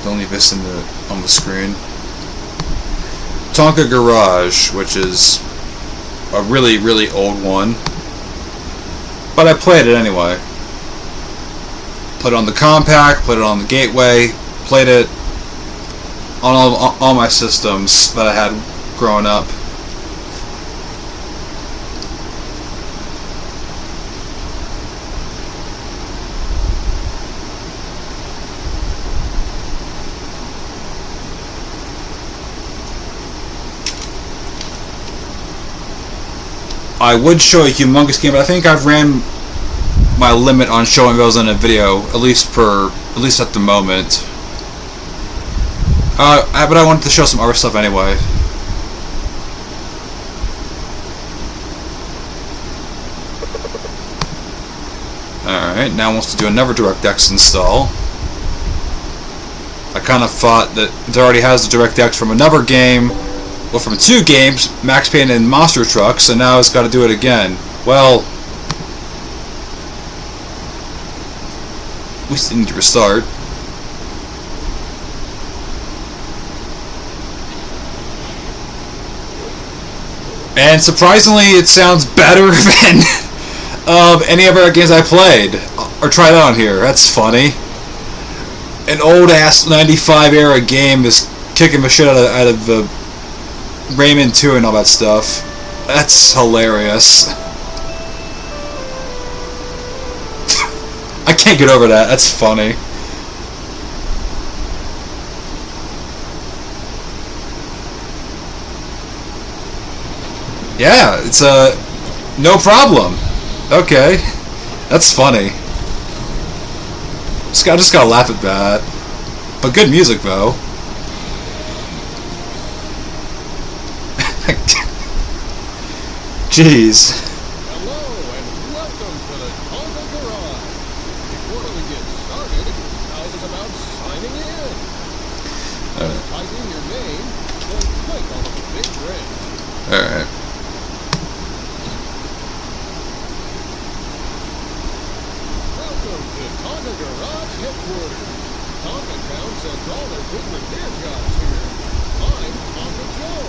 Don't leave this on the screen. Tonka Garage, which is a really, really old one. But I played it anyway. Put it on the compact, put it on the gateway, played it on all my systems that I had growing up. I would show a humongous game, but I think I've ran my limit on showing those in a video, at least at the moment. But I wanted to show some other stuff anyway. Alright, now wants to do another DirectX install. I kind of thought that it already has the DirectX from another game, well, from 2 games, Max Payne and Monster Truck, so now it's got to do it again. Well, we still need to restart. And surprisingly, it sounds better than any other games I played or tried out on here. That's funny. An old ass 95 era game is kicking the shit out of the Rayman 2 and all that stuff. That's hilarious. I can't get over that. That's funny. Yeah, it's no problem. Okay, that's funny. I just gotta laugh at that. But good music though. Jeez. Hello and welcome to the Tonka Garage. Before we get started, how's it about signing in? Type in your name, then click on the big red. Alright. Welcome to Tonka Garage headquarters. Tonka Town sends all their big repair jobs here. I'm Tonka Joe.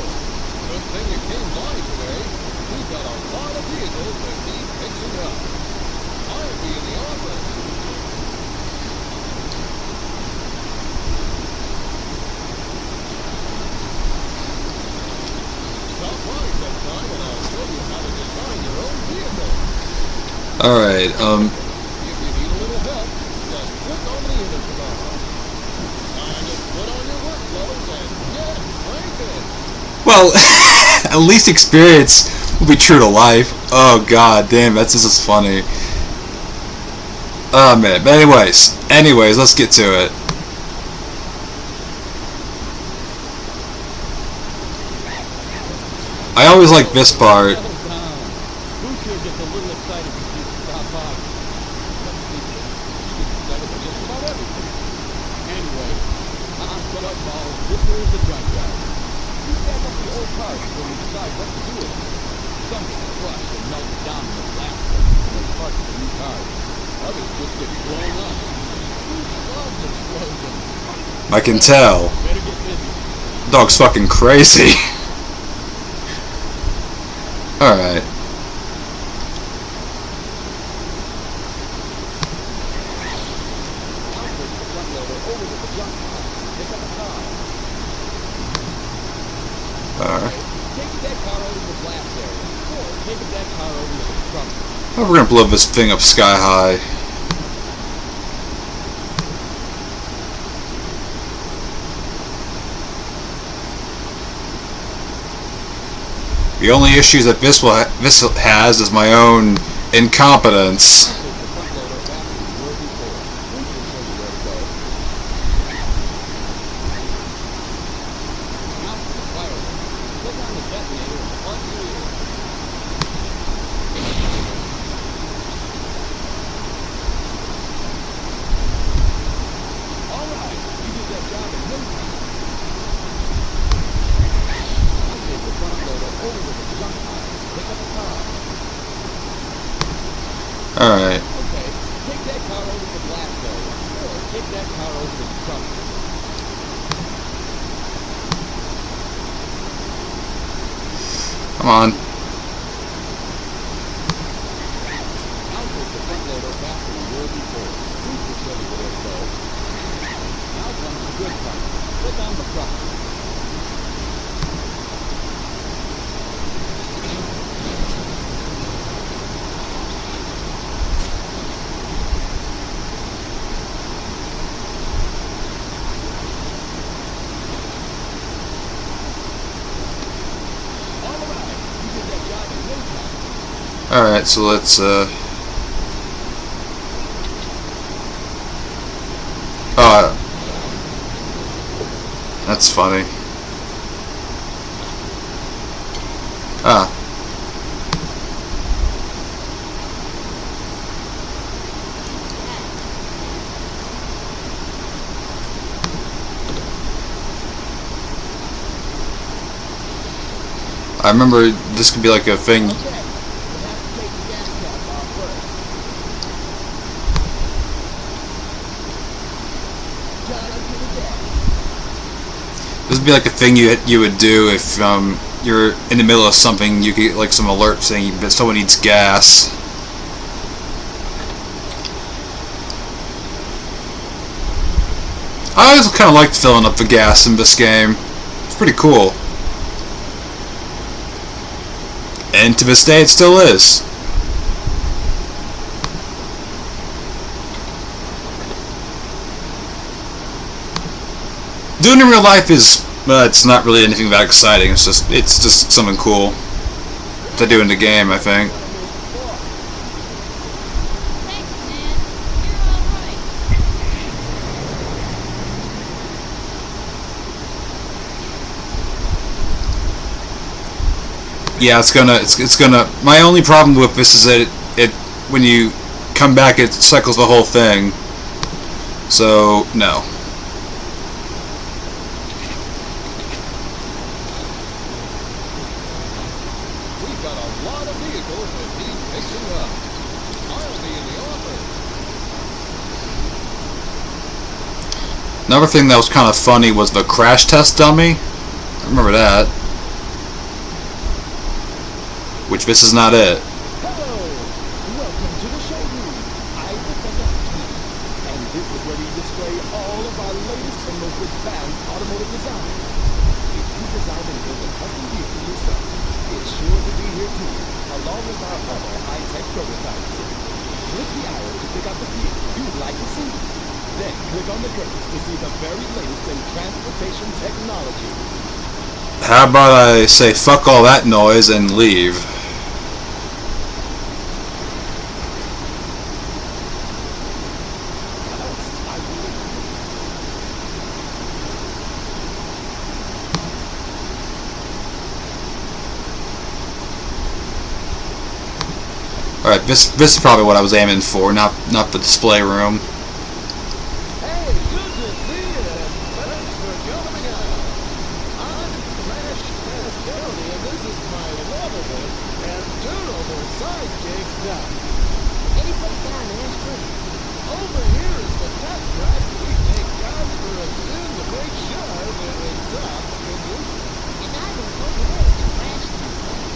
Good thing you came by today. We've got a lot of vehicles that need fixing up. I'll be in the office. Stop by sometime and I'll show you how to design your own vehicle. Alright, If you need a little help, just click on the intercom. Time to put on your work clothes and get cranking. well, at least experience will be true to life. Oh god damn, this is funny. Oh man, but anyways, let's get to it. I always like this part. I can tell. Dog's fucking crazy. Alright. Oh, we're gonna blow this thing up sky high. The only issues that this has is my own incompetence. Alright. Okay, take that car over to the blast area, or take that car over to the truck. Come on. I'll take the front loader back to the wheel before. 2% of it or so. Now comes the good part. Click on the throttle. Alright, so let's, oh, that's funny. Ah. I remember this could be like a thing. This would be like a thing you would do if you're in the middle of something. You get like some alert saying that someone needs gas. I always kind of liked filling up the gas in this game. It's pretty cool. And to this day, it still is. Doing it in real life is, it's not really anything that exciting. It's just something cool to do in the game, I think. Yeah, it's gonna. My only problem with this is that it when you come back, it cycles the whole thing. So no. We've got a lot of vehicles that need fixing up. I'll be in the office. Another thing that was kind of funny was the crash test dummy. I remember that. Which this is not it. Hello! Welcome to the showroom. I'm EMachines, and this is where we display all of our latest and most advanced automotive design. If you design and build a custom vehicle yourself, it's sure to be here too, along with our other high-tech prototypes. Click the arrow to pick out the vehicle you'd like to see. Then click on the curtains to see the very latest in transportation technology. How about I say fuck all that noise and leave? Alright, this is probably what I was aiming for, not the display room. Hey, good to see you. Thanks for coming out. I'm Crash Test Tony, and this is my lovable and durable sidekick, Doc. Anything down there, please. Over here is the test track. We take guys for a spin to make sure they're in top condition. And I will over there to crash test them.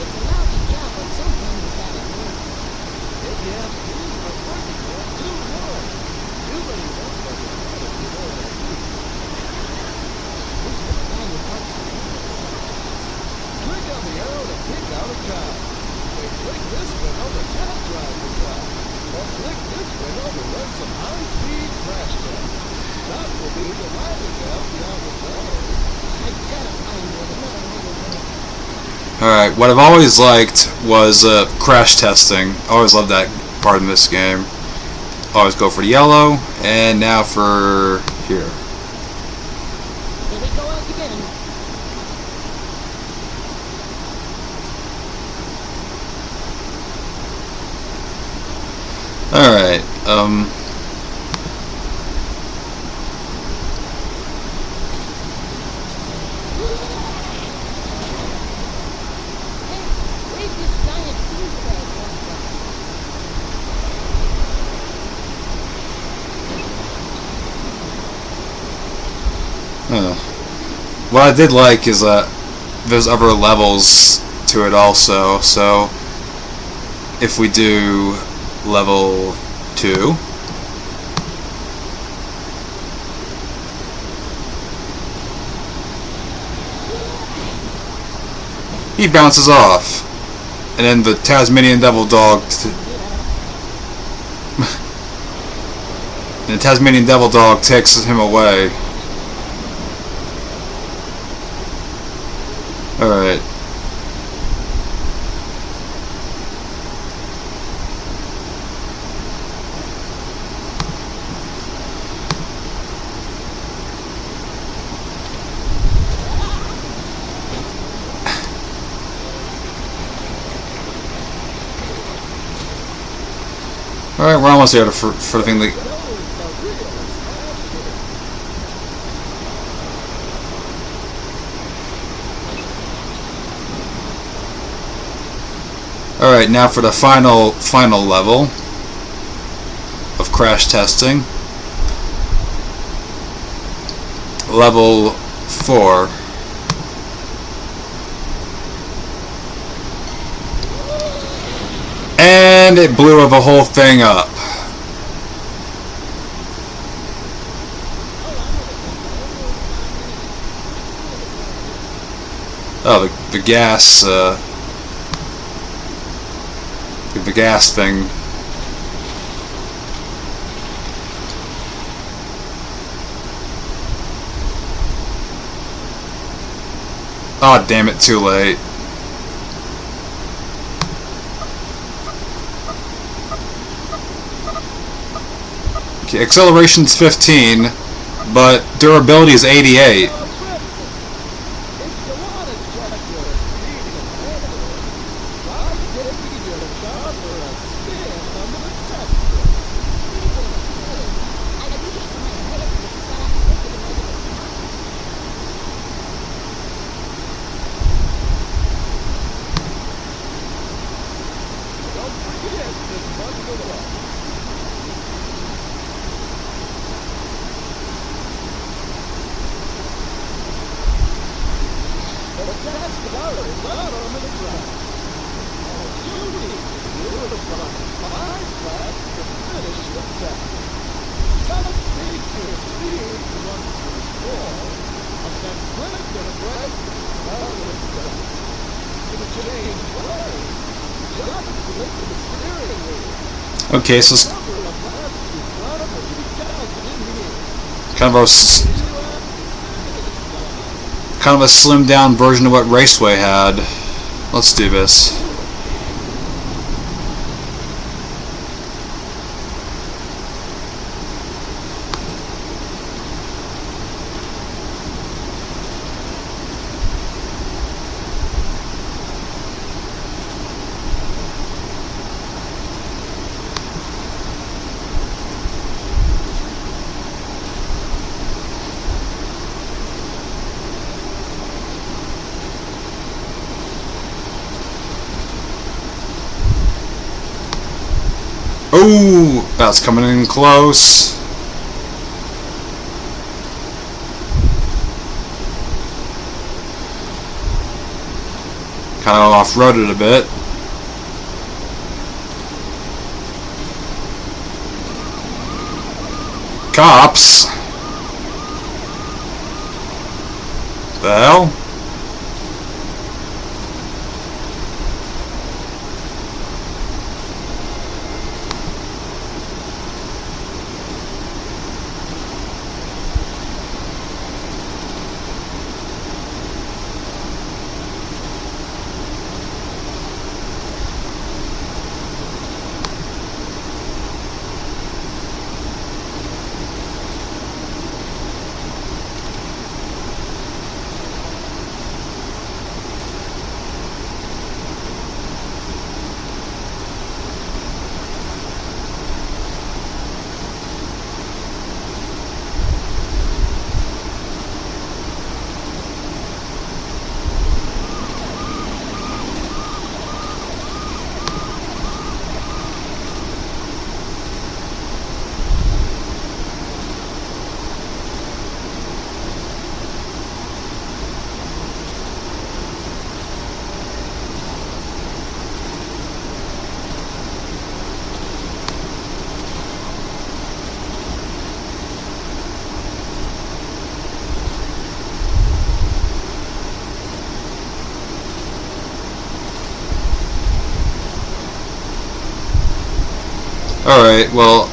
It's a lousy job, but sometimes you gotta do it. If you have to, I'm working for too long. Too many ones like a product, you know what I mean. This is the kind of parts you need. Click on the arrow to pick out a car. Then click this one on the test drive the car. Or click this one on to run some high-speed crash tests. That will be delighted to help you out with those. I gotta find you another little one. Alright, what I've always liked was crash testing. I always loved that part in this game. Always go for the yellow, and now for here. Here we go out again. Alright, Hey, where's this giant food bag come from? what I did like is there's other levels to it also. So if we do level 2, he bounces off, and then the Tasmanian Devil Dog and the Tasmanian Devil Dog takes him away. Alright. Alright, we're almost there for the thing that... Alright, now for the final level of crash testing. Level 4. And it blew the whole thing up. Oh, the gas, the gas thing. Oh, damn it, too late. Okay, acceleration's 15, but durability is 88. Okay, so it's kind of a slimmed down version of what Raceway had. Let's do this. Ooh, that's coming in close. Kind of off-roaded a bit. Cops. The hell? Alright, well,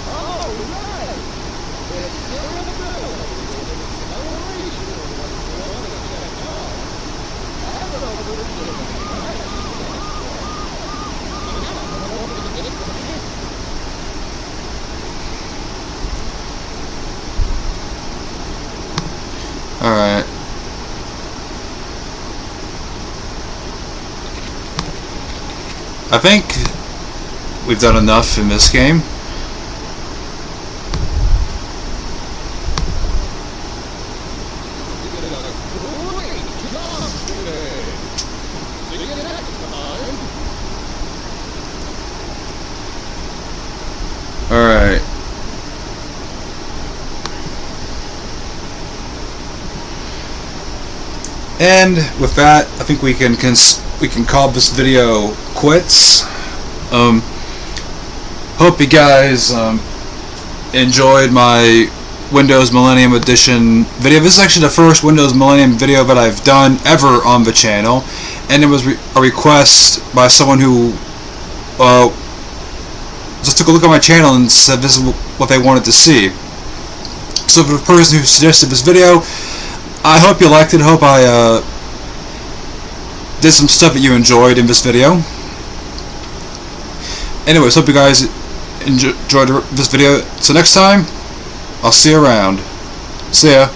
All right. It's still in the middle. Acceleration is what you want to check out. Have it over to the Now, open the gate for the pit. alright. I think we've done enough in this game. You did a great job today. See you next time. Alright. And with that, I think we can call this video quits. Hope you guys enjoyed my Windows Millennium Edition video. This is actually the first Windows Millennium video that I've done ever on the channel, and it was a request by someone who just took a look at my channel and said this is what they wanted to see. So for the person who suggested this video, I hope you liked it. I hope I did some stuff that you enjoyed in this video. Anyways, hope you guys enjoyed this video. So next time, I'll see you around. See ya.